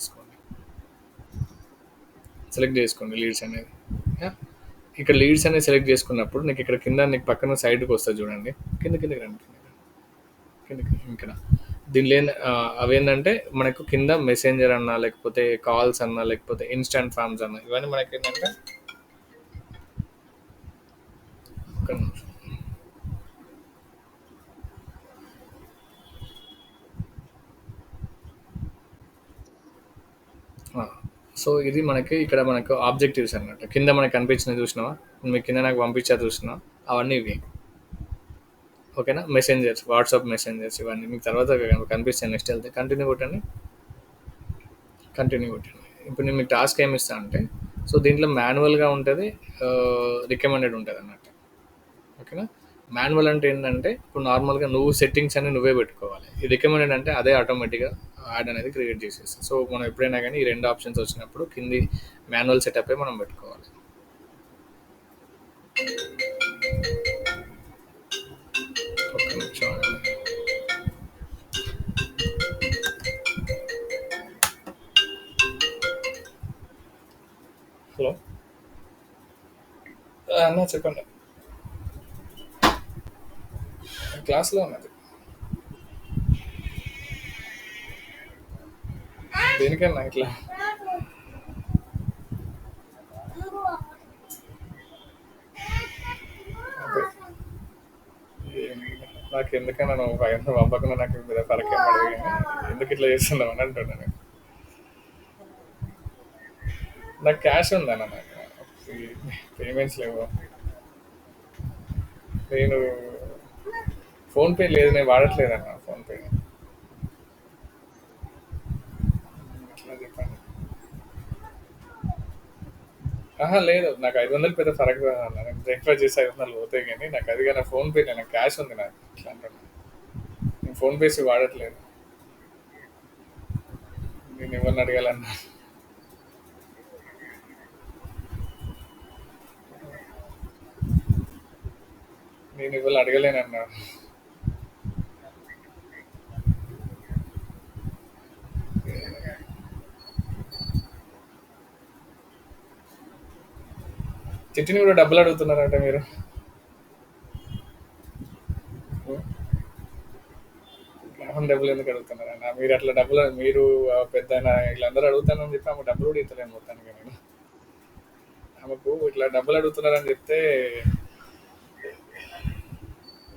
చేసుకోండి లీడ్స్ అనేది. Yeah. ఇక్కడ లీడ్స్ అనేది సెలెక్ట్ చేసుకున్నప్పుడు నీకు ఇక్కడ కింద నీకు పక్కన సైడ్కి వస్తుంది చూడండి, కిందకి రండి, కిందకి ఇక్కడ దీనిలో అవేంటంటే మనకు కింద మెసెంజర్ అన్నా, లేకపోతే కాల్స్ అన్నా, లేకపోతే ఇన్స్టాంట్ ఫార్మ్స్ అన్నా, ఇవన్నీ మనకి ఏంటంటే ఒక్క నిమిషం. ఆ, సో ఇది మనకి ఇక్కడ మనకు ఆబ్జెక్టివ్స్ అన్నమాట. కింద మనకి కనిపించినవి చూసినావా, మీకు కింద నాకు పంపించారు చూసినా, అవన్నీ ఇవి. ఓకేనా? మెసెంజర్స్, వాట్సాప్ మెసెంజర్స్ ఇవన్నీ మీకు తర్వాత కనిపిస్తాయి. నెక్స్ట్ వెళ్తే కంటిన్యూ కొట్టండి. ఇప్పుడు నేను మీకు టాస్క్ ఏమి ఇస్తాను అంటే, సో దీంట్లో మాన్యువల్గా ఉంటుంది, రికమెండెడ్ ఉంటుంది అన్నట్టు. ఓకేనా? మాన్యువల్ అంటే ఏంటంటే ఇప్పుడు నార్మల్గా నువ్వు సెట్టింగ్స్ అన్ని నువ్వే పెట్టుకోవాలి. ఈ రికమెండెడ్ అంటే అదే ఆటోమేటిక్గా యాడ్ అనేది క్రియేట్ చేసేస్తుంది. సో మనం ఎప్పుడైనా కానీ ఈ రెండు ఆప్షన్స్ వచ్చినప్పుడు కింది మాన్యువల్ సెటప్ మనం పెట్టుకోవాలి. ఒక్క నిమిషం ఆగండి. హలో, అన్న చెప్పండి. క్లాస్లో ఉన్నది. దేనికన్నా ఇట్లా అదే, నాకు ఎందుకన్నా నువ్వు పంపకుండా నాకు మీద ఫరక్ ఏం పడదు, కానీ ఎందుకు ఇట్లా చేస్తున్నావు అని అంటున్నాను నేను. నాకు క్యాష్ ఉందన్న, నాకు పేమెంట్స్ లేవు. నేను ఫోన్పే లేదు, నేను వాడట్లేదన్న ఫోన్పే. ఎట్లా చెప్పండి. ఆహా లేదు, నాకు 500 పెద్ద ఫరక్ రాదన్న. నేను బ్రేక్ఫాస్ట్ చేసి 500 పోతాయి, కానీ నాకు అది కానీ ఫోన్పే లేదు, నాకు క్యాష్ ఉంది నాకు. ఇట్లా అంటున్నాను. నేను ఫోన్ పేసి వాడట్లేదు. నేను ఎవరిని అడగాలన్నా, నేను ఎవరిని అడగలేనన్నా. చిట్టిని కూడా డబ్బులు అడుగుతున్నారంట మీరు. అవును, డబ్బులు ఎందుకు అడుగుతున్నారన్న మీరు? అట్లా డబ్బులు మీరు పెద్ద వీళ్ళందరూ అడుగుతానని చెప్పి ఆమె డబ్బులు కూడా ఇస్తలేను మొత్తానికి నేను. ఆమెకు ఇట్లా డబ్బులు అడుగుతున్నారని చెప్తే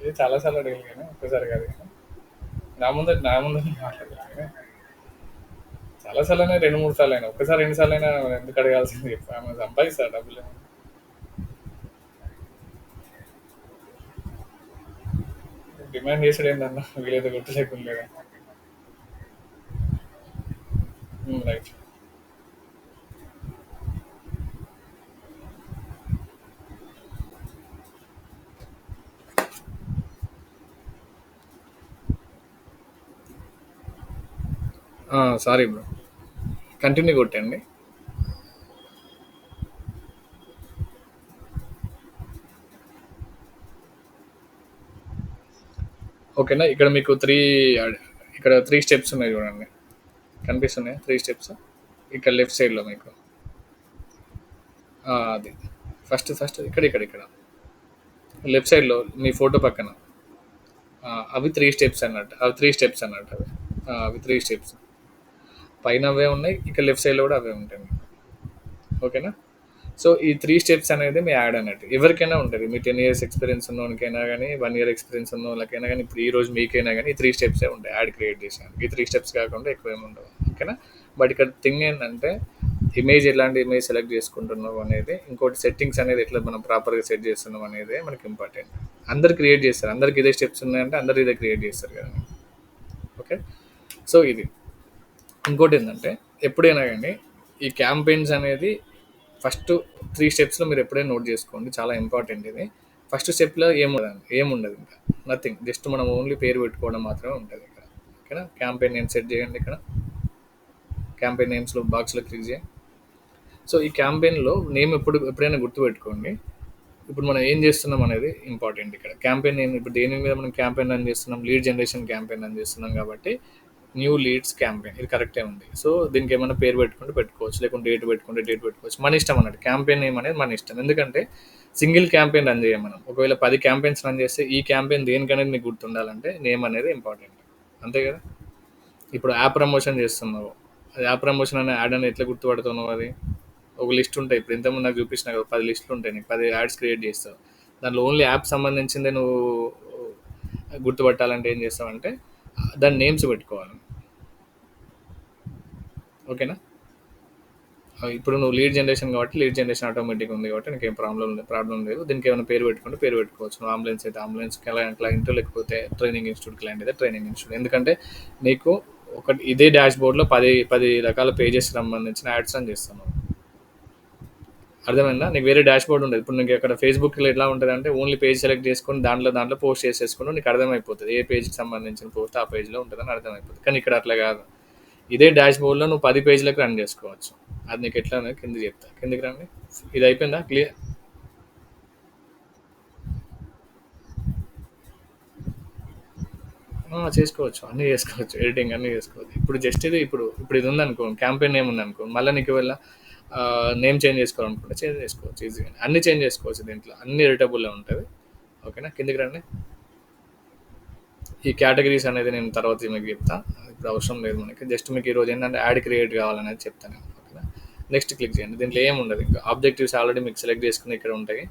ఇది చాలాసార్లు అడిగాను, కానీ ఒక్కసారి కాదు కానీ నా ముందు మాట్లాడుతాను కానీ చాలాసార్లు అయినా 2-3 సార్లు అయినా, ఒక్కసారి 2 సార్లు అయినా ఎందుకు అడగాల్సింది చెప్పి ఆమె సంపాదిస్తారు డబ్బులు. డిమాండ్ చేసాడు ఏంటన్నా, వీలైతే గుర్తు లేకుండా లేదా. రైట్. సారీ బ్రో, కంటిన్యూ కొట్టండి. ఓకేనా. ఇక్కడ మీకు ఇక్కడ 3 స్టెప్స్ ఉన్నాయి చూడండి. కనిపిస్తున్నాయా 3 స్టెప్స్? ఇక్కడ లెఫ్ట్ సైడ్‌లో మీకు. అది. ఫస్ట్ ఇక్కడ. లెఫ్ట్ సైడ్‌లో మీ ఫోటో పక్కన. అవి 3 స్టెప్స్ అన్నట్టు. అవి. అవి 3 స్టెప్స్. పైన అవే ఉన్నాయి. ఇక్కడ లెఫ్ట్ సైడ్‌లో కూడా అవే ఉంటాయి మీకు. ఓకేనా. సో ఈ 3 స్టెప్స్ అనేది మీ యాడ్ అన్నట్టు. ఎవరికైనా ఉంటది. మీ 10 ఇయర్స్ ఎక్స్‌పీరియన్స్ ఉన్నోనికైనా గాని, 1 ఇయర్ ఎక్స్‌పీరియన్స్ ఉన్నోళ్ళకైనా గాని, ఇప్పుడు ఈ రోజు మీకైనా గాని ఈ 3 స్టెప్సే ఉంటాయి యాడ్ క్రియేట్ చేసేయానికి. ఈ 3 స్టెప్స్ కాకుండా ఎక్కువేమి ఉండవు. ఓకేనా. బట్ ఇక్కడ థింగ్ ఏంటంటే ఎలాంటి ఇమేజ్ సెలెక్ట్ చేసుకుంటున్నావు అనేది, ఇంకోటి సెట్టింగ్స్ అనేది ఎట్లా మనం ప్రాపర్‌గా సెట్ చేస్తున్నాం అనేదే మనకి ఇంపార్టెంట్. అందరూ క్రియేట్ చేస్తారు. అందరికి ఇదే స్టెప్స్ ఉన్నాయంటే అందరూ ఇదే క్రియేట్ చేస్తారు కదా! ఓకే. సో ఇది. ఇంకోటేందంటే ఎప్పుడైనా గాని ఈ క్యాంపెయిన్స్ అనేది ఫస్ట్ 3 స్టెప్స్‌లో మీరు ఎప్పుడైనా నోట్ చేసుకోండి. చాలా ఇంపార్టెంట్ ఇది. ఫస్ట్ స్టెప్‌లో ఏముండదు ఇంకా. నథింగ్. జస్ట్ మనం ఓన్లీ పేరు పెట్టుకోవడం మాత్రమే ఉంటది ఇక్కడ. ఓకేనా. క్యాంపెయిన్ నేమ్ సెట్ చేయండి ఇక్కడ. క్యాంపెయిన్ నేమ్స్‌లో బాక్స్‌లో క్లిక్ చేయండి. సో ఈ క్యాంపెయిన్‌లో నేమ్ ఎప్పుడైనా గుర్తుపెట్టుకోండి. ఇప్పుడు మనం ఏం చేస్తున్నాం అనేది ఇంపార్టెంట్ ఇక్కడ. క్యాంపెయిన్ నేమ్ ఇప్పుడు దేని మీద మనం క్యాంపెయిన్ రన్ చేస్తున్నాం? లీడ్ జనరేషన్ క్యాంపెయిన్ రన్ చేస్తున్నాం కాబట్టి న్యూ లీడ్స్ క్యాంపెయిన్ ఇది కరెక్టే ఉంది. సో దీనికి ఏమైనా పేరు పెట్టుకుంటే పెట్టుకోవచ్చు, లేకుంటే డేట్ పెట్టుకోవచ్చు. మన ఇష్టం అన్నట్టు. క్యాంపెయిన్ నేమ్ అనేది మన ఇష్టం. ఎందుకంటే సింగిల్ క్యాంపెయిన్ రన్ చేయం మనం. ఒకవేళ 10 క్యాంపెయిన్స్ రన్ చేస్తే ఈ క్యాంపెయిన్ దేనికనేది మీకు గుర్తుండాలంటే నేమ్ అనేది ఇంపార్టెంట్. అంతే కదా. ఇప్పుడు యాప్ ప్రమోషన్ చేస్తున్నావు. అది యాప్ ప్రమోషన్ అనే యాడ్ అని ఎట్లా గుర్తుపడుతున్నావు? అది ఒక లిస్ట్ ఉంటాయి. ఇప్పుడు ఇంతకుముందు నాకు చూపించిన కదా 10 లిస్టులు ఉంటాయి. నీకు 10 యాడ్స్ క్రియేట్ చేస్తావు. దాంట్లో ఓన్లీ యాప్ సంబంధించిందే నువ్వు గుర్తుపట్టాలంటే ఏం చేస్తావంటే దాని నేమ్స్ పెట్టుకోవాలి. ఓకేనా. ఇప్పుడు నువ్వు లీడ్ జనరేషన్ కాబట్టి లీడ్ జనరేషన్ ఆటోమేటిక్ ఉంది కాబట్టి నీకు ఏం ప్రాబ్లం లేదు. దీనికి ఏమైనా పేరు పెట్టుకుంటే పేరు పెట్టుకోవచ్చు. నువ్వు అంబులెన్స్ అయితే అంబులెన్స్ క్లయింట్, లేకపోతే ట్రైనింగ్ ఇన్స్టిట్యూట్ క్లయింట్ అయితే ట్రైనింగ్ ఇన్స్టిట్యూట్. ఎందుకంటే నీకు ఒకటి ఇదే డాష్ బోర్డ్లో 10 రకాల పేజెస్ సంబంధించిన యాడ్స్ అని చేస్తాను. అర్థమైందా. నీకు వేరే డాష్ బోర్డ్ ఉండదు. ఇప్పుడు నీకు అక్కడ ఫేస్బుక్లో ఎట్లా ఉంటుంది అంటే ఓన్లీ పేజ్ సెలెక్ట్ చేసుకొని దాంట్లో పోస్ట్ చేసేసుకుని నీకు అర్థమైపోతుంది ఏ పేజ్కి సంబంధించిన పోస్ట్ ఆ పేజ్లో ఉంటుందని అర్థమైపోతుంది. కానీ ఇక్కడ అట్లా కాదు. ఇదే డాష్ బోర్డ్లో నువ్వు 10 పేజీలకు రన్ చేసుకోవచ్చు. అది నీకు ఎట్లా అనేది కింద చెప్తా. కిందికి రండి. ఇది అయిపోయిందా క్లియర్? చేసుకోవచ్చు. అన్నీ చేసుకోవచ్చు. ఎడిటింగ్ అన్నీ చేసుకోవచ్చు. ఇప్పుడు జస్ట్ ఇప్పుడు ఇది ఉందనుకో, క్యాంపెయిన్ నేమ్ ఉందనుకో, మళ్ళీ నీకు వెళ్ళ నేమ్ చేంజ్ చేసుకోవాలనుకుంటే చేంజ్ చేసుకోవచ్చు ఈజీగా. అన్నీ చేంజ్ చేసుకోవచ్చు దీంట్లో. అన్ని ఎడిటబుల్లో ఉంటుంది. ఓకేనా. కిందికి రండి. ఈ కేటగిరీస్ అనేది నేను తర్వాత మీకు చెప్తా. ఇప్పుడు అవసరం లేదు మనకి. జస్ట్ మీకు ఈరోజు ఏంటంటే యాడ్ క్రియేట్ కావాలనేది చెప్తాను. ఓకేనా. నెక్స్ట్ క్లిక్ చేయండి. దీంట్లో ఏమి ఉండదు. ఇంకా ఆబ్జెక్టివ్స్ ఆల్రెడీ మీకు సెలెక్ట్ చేసుకుని ఇక్కడ ఉంటాయి.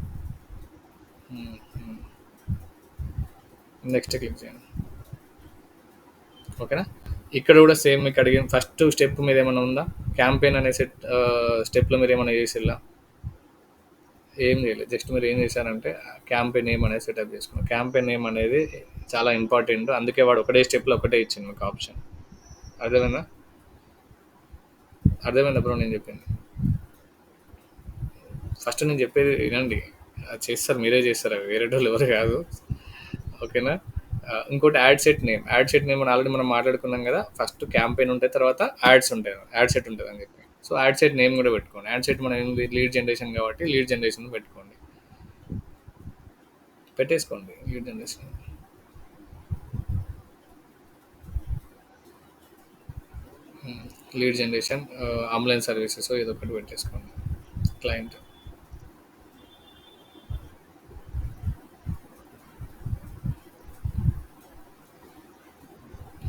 నెక్స్ట్ క్లిక్ చేయండి. ఓకేనా. ఇక్కడ కూడా సేమ్ మీకు అడిగిన ఫస్ట్ స్టెప్ మీద ఏమైనా ఉందా? క్యాంపెయిన్ అనే స్టెప్లో మీరు ఏమైనా చేసిల్లా? ఏం చేయలేదు. జస్ట్ మీరు ఏం చేశారంటే క్యాంపెయిన్ నేమ్ అనేది సెటప్ చేసుకున్నాం. క్యాంపెయిన్ నేమ్ అనేది చాలా ఇంపార్టెంట్. అందుకే వాడు ఒకటే స్టెప్లో ఒకటే ఇచ్చింది మీకు ఆప్షన్. అర్థమైందా? అర్థమైందా బ్రో నేను చెప్పింది? ఫస్ట్ నేను చెప్పేది వినండి. అది చేస్తారు, మీరే చేస్తారు, అవి వేరే వాళ్ళు ఎవరు కాదు. ఓకేనా. ఇంకోటి యాడ్ సెట్ నేమ్ అని ఆల్రెడీ మనం మాట్లాడుకున్నాం కదా. ఫస్ట్ క్యాంపెయిన్ ఉంటాయి, తర్వాత యాడ్స్ ఉంటాయి, యాడ్ సెట్ ఉంటుంది అని చెప్పి. సో యాడ్ సెట్ నేమ్ కూడా పెట్టుకోండి. యాడ్ సెట్ మనం ఏంది లీడ్ జనరేషన్ కాబట్టి లీడ్ జనరేషన్ పెట్టుకోండి. పెట్టేసుకోండి lead generation. Lead generation ambulance services ఏదో ఒకటి పెట్టేసుకోండి. క్లయింట్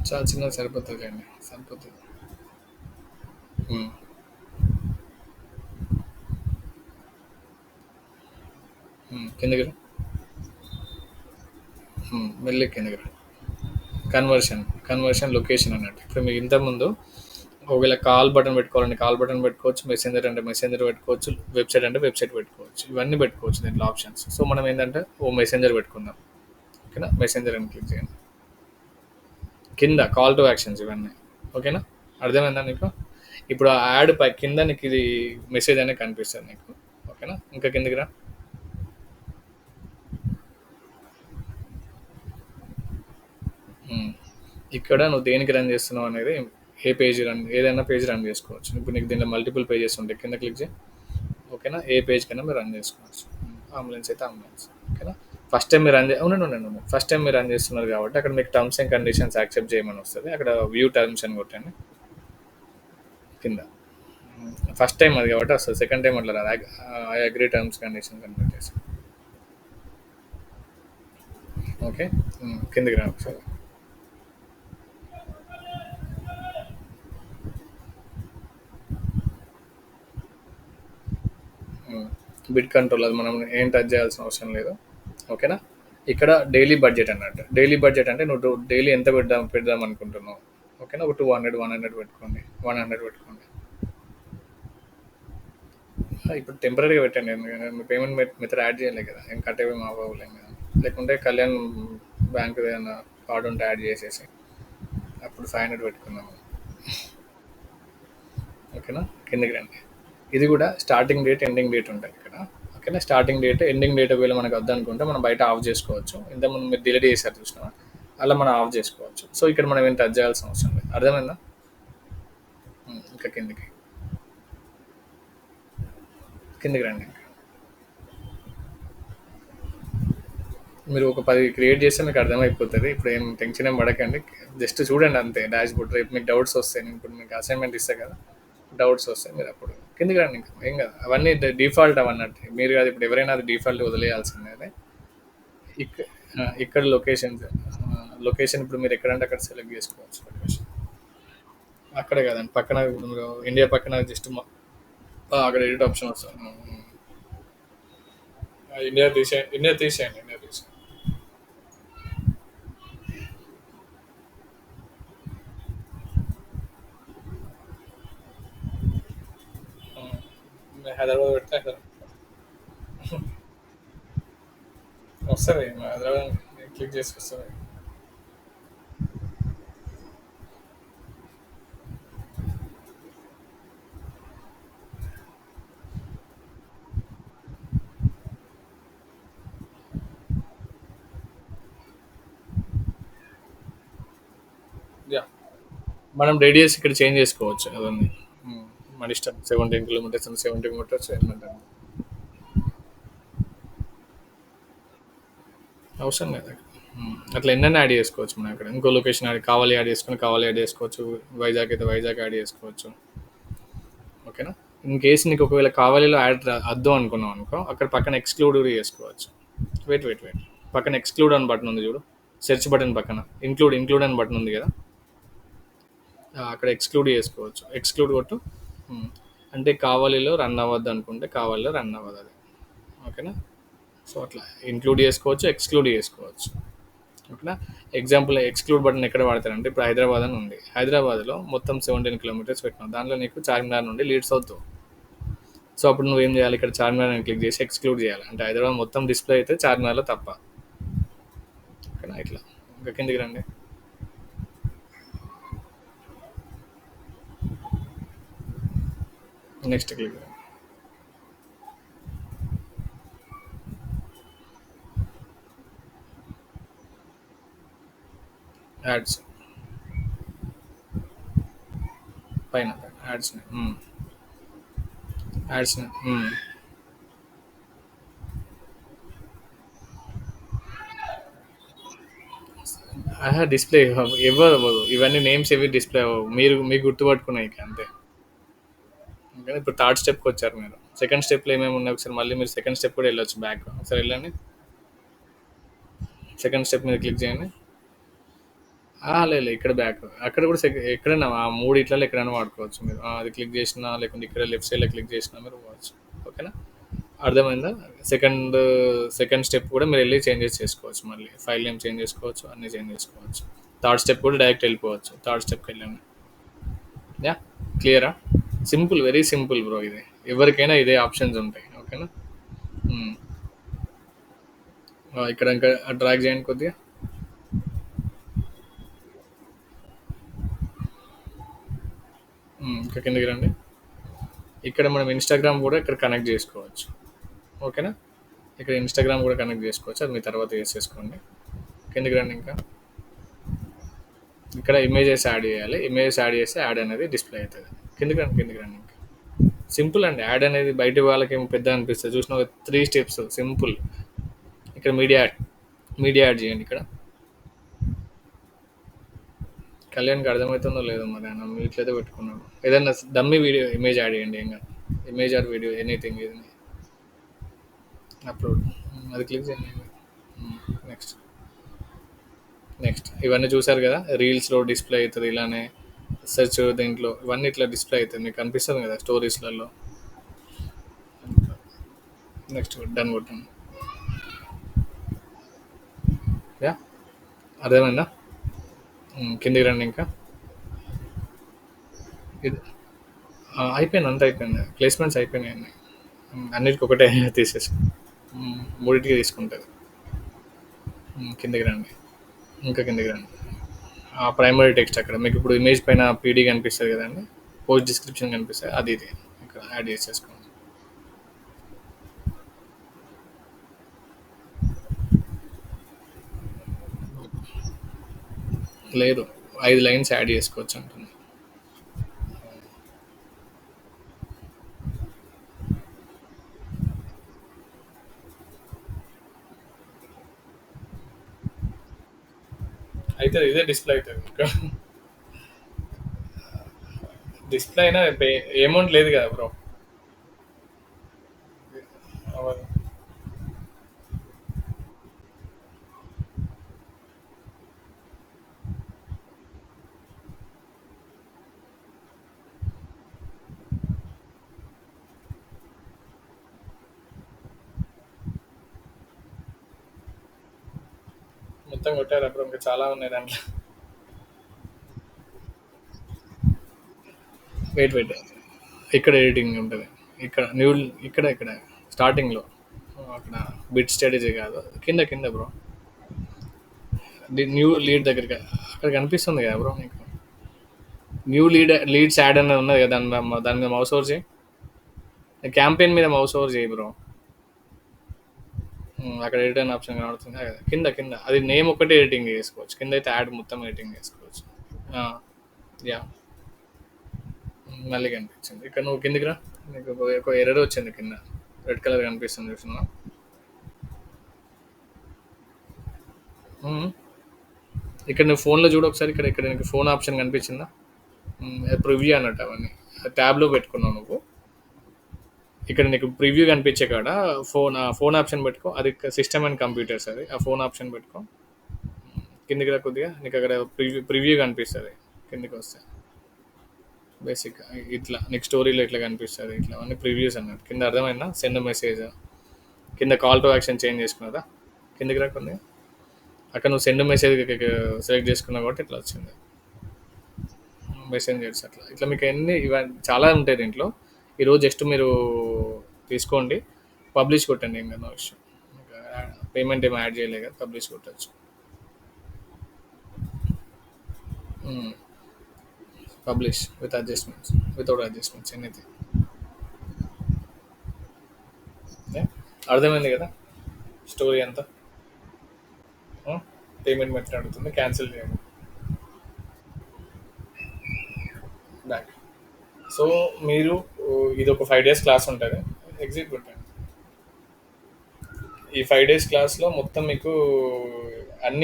చాలా చిన్నగా సరిపోతుంది అండి. సరిపోతుంది. కిందకి మెల్లి కిందకి కన్వర్షన్ లొకేషన్ అన్నట్టు. ఇప్పుడు మీకు ఇంతకుముందు ఒకవేళ కాల్ బటన్ పెట్టుకోవాలంటే కాల్ బటన్ పెట్టుకోవచ్చు, మెసెంజర్ అంటే మెసెంజర్ పెట్టుకోవచ్చు, వెబ్సైట్ అంటే వెబ్సైట్ పెట్టుకోవచ్చు. ఇవన్నీ పెట్టుకోవచ్చు దీంట్లో ఆప్షన్స్. సో మనం ఏంటంటే మెసెంజర్ పెట్టుకుందాం. ఓకేనా. మెసెంజర్ అని క్లిక్ చేయండి. కింద కాల్ టు యాక్షన్స్ ఇవన్నీ. ఓకేనా. అర్థమైందా నీకు? ఇప్పుడు ఆ యాడ్ కింద నీకు ఇది మెసేజ్ అనేది కనిపిస్తుంది నీకు. ఓకేనా. ఇంకా కిందకి రా. ఇక్కడ నువ్వు దేనికి రన్ చేస్తున్నావు అనేది ఏ పేజ్ ఏదైనా పేజ్ రన్ చేసుకోవచ్చు. ఇప్పుడు నీకు దీంట్లో మల్టిపుల్ పేజెస్ ఉంటాయి. కింద క్లిక్ చేయి. ఓకేనా. ఏ పేజ్ కైనా మీరు రన్ చేసుకోవచ్చు. అంబులెన్స్ అయితే అంబులెన్స్. ఓకేనా. ఫస్ట్ టైం మీరు ఉండండి ఉండండి ఉండండి. ఫస్ట్ టైం మీరు రన్ చేస్తున్నారు కాబట్టి అక్కడ మీకు టర్మ్స్ అండ్ కండిషన్స్ యాక్సెప్ట్ చేయమని వస్తుంది. అక్కడ వ్యూ టర్మ్స్ అని కొట్టండి కింద. ఫస్ట్ టైం అది కాబట్టి వస్తుంది. సెకండ్ టైం అట్లా రాదు. ఐ అగ్రీ టర్మ్స్ కండిషన్స్ అని పెట్టేసి ఓకే. కిందకి రా ఒకసారి. బిడ్ కంట్రోల్ అది మనం ఏం టచ్ చేయాల్సిన అవసరం లేదు. ఓకేనా. ఇక్కడ డైలీ బడ్జెట్ అన్నట్టు. డైలీ బడ్జెట్ అంటే నువ్వు డైలీ ఎంత పెడదాం అనుకుంటున్నావు. ఓకేనా. ఒక 200 పెట్టుకోండి, 100 పెట్టుకోండి. ఇప్పుడు టెంపరీగా పెట్టండి, ఎందుకంటే మీ పేమెంట్ మెథడ్ యాడ్ చేయలేదు కదా, ఏం కట్ అయ్యి అవ్వలేం కదా. లేకుంటే కళ్యాణ్ బ్యాంక్ ఏదైనా కార్డు ఉంటే యాడ్ చేసేసి అప్పుడు 500 పెట్టుకుందాం. ఓకేనా. కిందకి రండి. ఇది కూడా స్టార్టింగ్ డేట్ ఎండింగ్ డేట్ ఉంటాయి ఇక్కడ. ఓకేనా. స్టార్టింగ్ డేట్ ఎండింగ్ డేట్ ఒకవేళ మనకు వద్దనుకుంటే మనం బయట ఆఫ్ చేసుకోవచ్చు. ఇంతకుముందు మీరు డిలీట్ చేశారు చూసినా, అలా మనం ఆఫ్ చేసుకోవచ్చు. సో ఇక్కడ మనం ఏం టచ్ చేయాల్సిన అవసరం లేదు. అర్థమైందా. ఇంకా కిందికి కిందికి రండి. మీరు ఒక 10 క్రియేట్ చేస్తే మీకు అర్థమైపోతుంది. ఇప్పుడు ఏం టెన్షన్ ఏం పడకండి. జస్ట్ చూడండి అంతే డాష్ బోర్డ్. రేపు మీకు డౌట్స్ వస్తాయి. నేను ఇప్పుడు మీకు అసైన్మెంట్ ఇస్తాను కదా, డౌట్స్ వస్తాయి మీరు అప్పుడు కిందికి రండి. ఇంకా ఏం కాదు, అవన్నీ డిఫాల్ట్ అవన్నట్టు. మీరు కాదు ఇప్పుడు ఎవరైనా అది డిఫాల్ట్ వదిలేయాల్సిందే. అదే ఇక్క ఇక్కడ లొకేషన్. లొకేషన్ ఇప్పుడు మీరు ఎక్కడంటే అక్కడ సెలెక్ట్ చేసుకోవచ్చు లొకేషన్. అక్కడే కదండి పక్కన, ఇప్పుడు మీరు ఇండియా పక్కన జస్ట్ అక్కడ ఎడిట్ ఆప్షన్ వస్తుంది. ఇండియా తీసేయండి, ఇండియా తీసేయండి, ఇండియా తీసేయండి. హైదరాబాద్ పెడితే హైదరాబాద్ వస్తుంది. హైదరాబాద్ క్లిక్ చేసి వస్తుంది. యా, మనం రేడియస్ ఇక్కడ చేంజ్ చేసుకోవచ్చు అవన్నీ. ఉమ్, మన ఇష్టం. 17 కిలోమీటర్స్ 70 మీటర్స్ ఏమంటారు, అవసరం లేదు. అట్లా ఎన్నైనా యాడ్ చేసుకోవచ్చు మనం ఇక్కడ. ఇంకో లొకేషన్ యాడ్ కావాలి, యాడ్ చేసుకొని కావాలి యాడ్ చేసుకోవచ్చు. వైజాగ్ అయితే వైజాగ్ యాడ్ చేసుకోవచ్చు. ఓకేనా. ఇన్ కేస్ నీకు ఒకవేళ కావాలిలో యాడ్ అద్దు అనుకున్నాం అనుకో, అక్కడ పక్కన ఎక్స్క్లూడ్ కూడా చేసుకోవచ్చు. వెయిట్ పక్కన ఎక్స్క్లూడ్ అని బటన్ ఉంది చూడు, సెర్చ్ బటన్ పక్కన ఇంక్లూడ్ అని బటన్ ఉంది కదా, అక్కడ ఎక్స్క్లూడ్ చేసుకోవచ్చు. ఎక్స్క్లూడ్ కొట్టు. ఉమ్, అంటే కావాలిలో రన్ అవ్వద్దు అనుకుంటే కావాలిలో రన్ అవ్వదు అది. ఓకేనా. సో అట్లా ఇంక్లూడ్ చేసుకోవచ్చు, ఎక్స్క్లూడ్ చేసుకోవచ్చు. ఓకేనా. ఎగ్జాంపుల్ ఎక్స్క్లూడ్ బటన్ ఎక్కడ వాడతారంటే ఇప్పుడు హైదరాబాద్ అని ఉంది. హైదరాబాద్లో మొత్తం 17 కిలోమీటర్స్ పెట్టినావు, దాంట్లో నీకు చార్మినార్ నుండి లీడ్స్ అవుతావు. సో అప్పుడు నువ్వు ఏం చేయాలి, ఇక్కడ చార్మినార్ అని క్లిక్ చేసి ఎక్స్క్లూడ్ చేయాలి. అంటే హైదరాబాద్ మొత్తం డిస్ప్లే అయితే చార్మినార్లో తప్ప. ఓకేనా. ఇట్లా ఇంకా కిందికి రండి. నెక్స్ట్ క్లిక్ యాడ్స్ పైన యాడ్స్ యాడ్స్ ఆహా, డిస్ప్లే ఎవరు అవ్వదు. ఇవన్నీ నేమ్స్ ఏవి డిస్ప్లే అవ్వవు. మీరు గుర్తుపట్టుకున్నాయి ఇక అంతే. ఓకే. ఇప్పుడు థర్డ్ స్టెప్కి వచ్చారు మీరు. సెకండ్ స్టెప్లో ఏమేమి ఉన్నాయి ఒకసారి మళ్ళీ మీరు సెకండ్ స్టెప్ కూడా వెళ్ళొచ్చు బ్యాక్. ఒకసారి వెళ్ళండి. సెకండ్ స్టెప్ మీద క్లిక్ చేయండి. లేదు ఇక్కడ బ్యాక్. అక్కడ కూడా ఎక్కడైనా ఆ మూడు ఇట్లలో ఎక్కడైనా వాడుకోవచ్చు మీరు. అది క్లిక్ చేసినా లేకుంటే ఇక్కడ లెఫ్ట్ సైడ్లో క్లిక్ చేసినా మీరు వాడచ్చు. ఓకేనా. అర్థమైందా. సెకండ్ సెకండ్ స్టెప్ కూడా మీరు వెళ్ళి చేంజెస్ చేసుకోవచ్చు. మళ్ళీ ఫైల్ నేమ్ చేంజ్ చేసుకోవచ్చు, అన్నీ చేంజ్ చేసుకోవచ్చు. థర్డ్ స్టెప్ కూడా డైరెక్ట్ వెళ్ళిపోవచ్చు. థర్డ్ స్టెప్కి వెళ్ళండి. యా, క్లియరా. సింపుల్, వెరీ సింపుల్ బ్రో ఇది. ఎవరికైనా ఇదే ఆప్షన్స్ ఉంటాయి. ఓకేనా. మ్మ్. ఇక్కడ ఇంకా డ్రాగ్ చేయండి కొద్దిగా. ఇంకా కిందకి రండి. ఇక్కడ మనం ఇన్స్టాగ్రామ్ కూడా ఇక్కడ కనెక్ట్ చేసుకోవచ్చు. ఓకేనా. ఇక్కడ ఇన్స్టాగ్రామ్ కూడా కనెక్ట్ చేసుకోవచ్చు, అది మీ తర్వాత చేసేసుకోండి. కిందకి రండి. ఇంకా ఇక్కడ ఇమేజెస్ యాడ్ చేయాలి. ఇమేజెస్ యాడ్ చేస్తే యాడ్ అనేది డిస్ప్లే అవుతుంది. కిందకి రండి ఇంకా. సింపుల్ అండి. యాడ్ అనేది బయట వాళ్ళకి ఏమో పెద్ద అనిపిస్తుంది చూసిన 3 స్టెప్స్ సింపుల్. ఇక ఇక్కడ మీడియా యాడ్ చేయండి ఇక్కడ. కళ్యాణ్కి అర్థమవుతుందో లేదో మరి ఆయన మీట్లయితే పెట్టుకున్నాడు. ఏదైనా డమ్మీ వీడియో ఇమేజ్ యాడ్ చేయండి ఏం కాదు. ఇమేజ్ ఆర్ వీడియో ఎనీథింగ్ ఇది అప్లోడ్. అది క్లిక్ చేయండి. నెక్స్ట్ నెక్స్ట్ ఇవన్నీ చూసారు కదా, రీల్స్లో డిస్ప్లే అవుతుంది ఇలానే. సెర్చ్ దీంట్లో ఇవన్నీ ఇట్లా డిస్ప్లే అవుతుంది మీకు కనిపిస్తుంది కదా స్టోరీస్లలో. నెక్స్ట్ డన్ కొట్టండి. యా, అర్థమైందా? కిందికి రండి ఇంకా. ఇది అయిపోయింది, అంతా అయిపోయింది. ప్లేస్మెంట్స్ అయిపోయినాయి అన్నీ. అన్నిటికి ఒకటే తీసేసి మూడింటికి తీసుకుంటుంది. కిందికి రండి, ఇంకా కిందికి రండి. ప్రైమరీ టెక్స్ట్ అక్కడ మీకు ఇప్పుడు ఇమేజ్ పైన పీడీ కనిపిస్తుంది కదండి, పోస్ట్ డిస్క్రిప్షన్ కనిపిస్తుంది, అది ఇది ఇక్కడ యాడ్ చేసేసుకోండి. లేదు, 5 లైన్స్ యాడ్ చేసుకోవచ్చు అంటుంది. అయితే ఇదే డిస్ప్లే అవుతుంది ఇక్కడ. డిస్ప్లే అయినా అమౌంట్ లేదు కదా బ్రో. మొత్తం కొట్టారు బ్రో, ఇంకా చాలా ఉన్నాయి దాంట్లో. వెయిట్ ఇక్కడ ఎడిటింగ్ ఉంటుంది. ఇక్కడ న్యూ, ఇక్కడ స్టార్టింగ్లో అక్కడ బిట్ స్ట్రాటజీ కాదు, కింద కింద బ్రో. న్యూ లీడ్ దగ్గరికి అక్కడ కనిపిస్తుంది కదా బ్రో నీకు. న్యూ లీడ్స్ యాడ్ అనేది ఉన్నది కదా, దాని మీద మౌస్ ఓవర్ చేయి. క్యాంపెయిన్ మీద మౌస్ ఓవర్ చేయి బ్రో. అక్కడ ఎడిట్ అనే ఆప్షన్ కనబడుతుంది కదా, కింద కింద అది నేమ్ ఒకటి ఎడిటింగ్ చేసుకోవచ్చు, కింద అయితే యాడ్ మొత్తం ఎడిటింగ్ చేసుకోవచ్చు. యా, మళ్ళీ కనిపించింది. ఇక్కడ నువ్వు కిందికి రా, నీకు ఒక ఎర్రర్ వచ్చింది కింద, రెడ్ కలర్ కనిపిస్తుంది చూస్తున్నా. ఇక్కడ నువ్వు ఫోన్లో చూడు ఒకసారి, ఇక్కడ ఇక్కడ నీకు ఫోన్ ఆప్షన్ కనిపించిందా? ప్రివ్యూ అన్నట్టు అవన్నీ ట్యాబ్లో పెట్టుకున్నావు నువ్వు. ఇక్కడ నీకు ప్రివ్యూ కనిపించే కాడ ఫోన్ ఆప్షన్ పెట్టుకో, అది సిస్టమ్ అండ్ కంప్యూటర్స్, అది ఆ ఫోన్ ఆప్షన్ పెట్టుకో. కిందికి రా కొద్దిగా, నీకు అక్కడ ప్రివ్యూ కనిపిస్తుంది కిందికి వస్తే. బేసిక్ ఇట్లా నీకు స్టోరీలో ఇట్లా కనిపిస్తుంది, ఇట్లా అన్ని ప్రివ్యూస్ అన్నట్టు. కింద అర్థమైందా? సెండ్ మెసేజ్ కింద కాల్ టు యాక్షన్ చేంజ్ చేసుకున్నదా, కిందికి రా కొద్దిగా. అక్కడ నువ్వు సెండ్ మెసేజ్ సెలెక్ట్ చేసుకున్నావు కాబట్టి ఇట్లా వచ్చింది మెసెంజర్స్. అట్లా ఇట్లా మీకు ఎన్ని ఇవన్నీ చాలా ఉంటాయి దీంట్లో. ఈరోజు జస్ట్ మీరు తీసుకోండి, పబ్లిష్ కొట్టండి, ఇంకా నో ఇష్యూ. పేమెంట్ ఏమో యాడ్ చేయలేదు కదా, పబ్లిష్ కొట్టచ్చు. Publish with adjustments, without adjustments, anything. అర్థమైంది కదా స్టోరీ అంతా. పేమెంట్ మెథడ్ అడుగుతుంది, క్యాన్సిల్ చేయండి, బ్యాక్. సో మీరు ఇది ఒక 5 days క్లాస్ ఉంటుంది, ఎగ్జిట్ కొట్టండి. ఈ 5 days క్లాస్లో మొత్తం మీకు అన్ని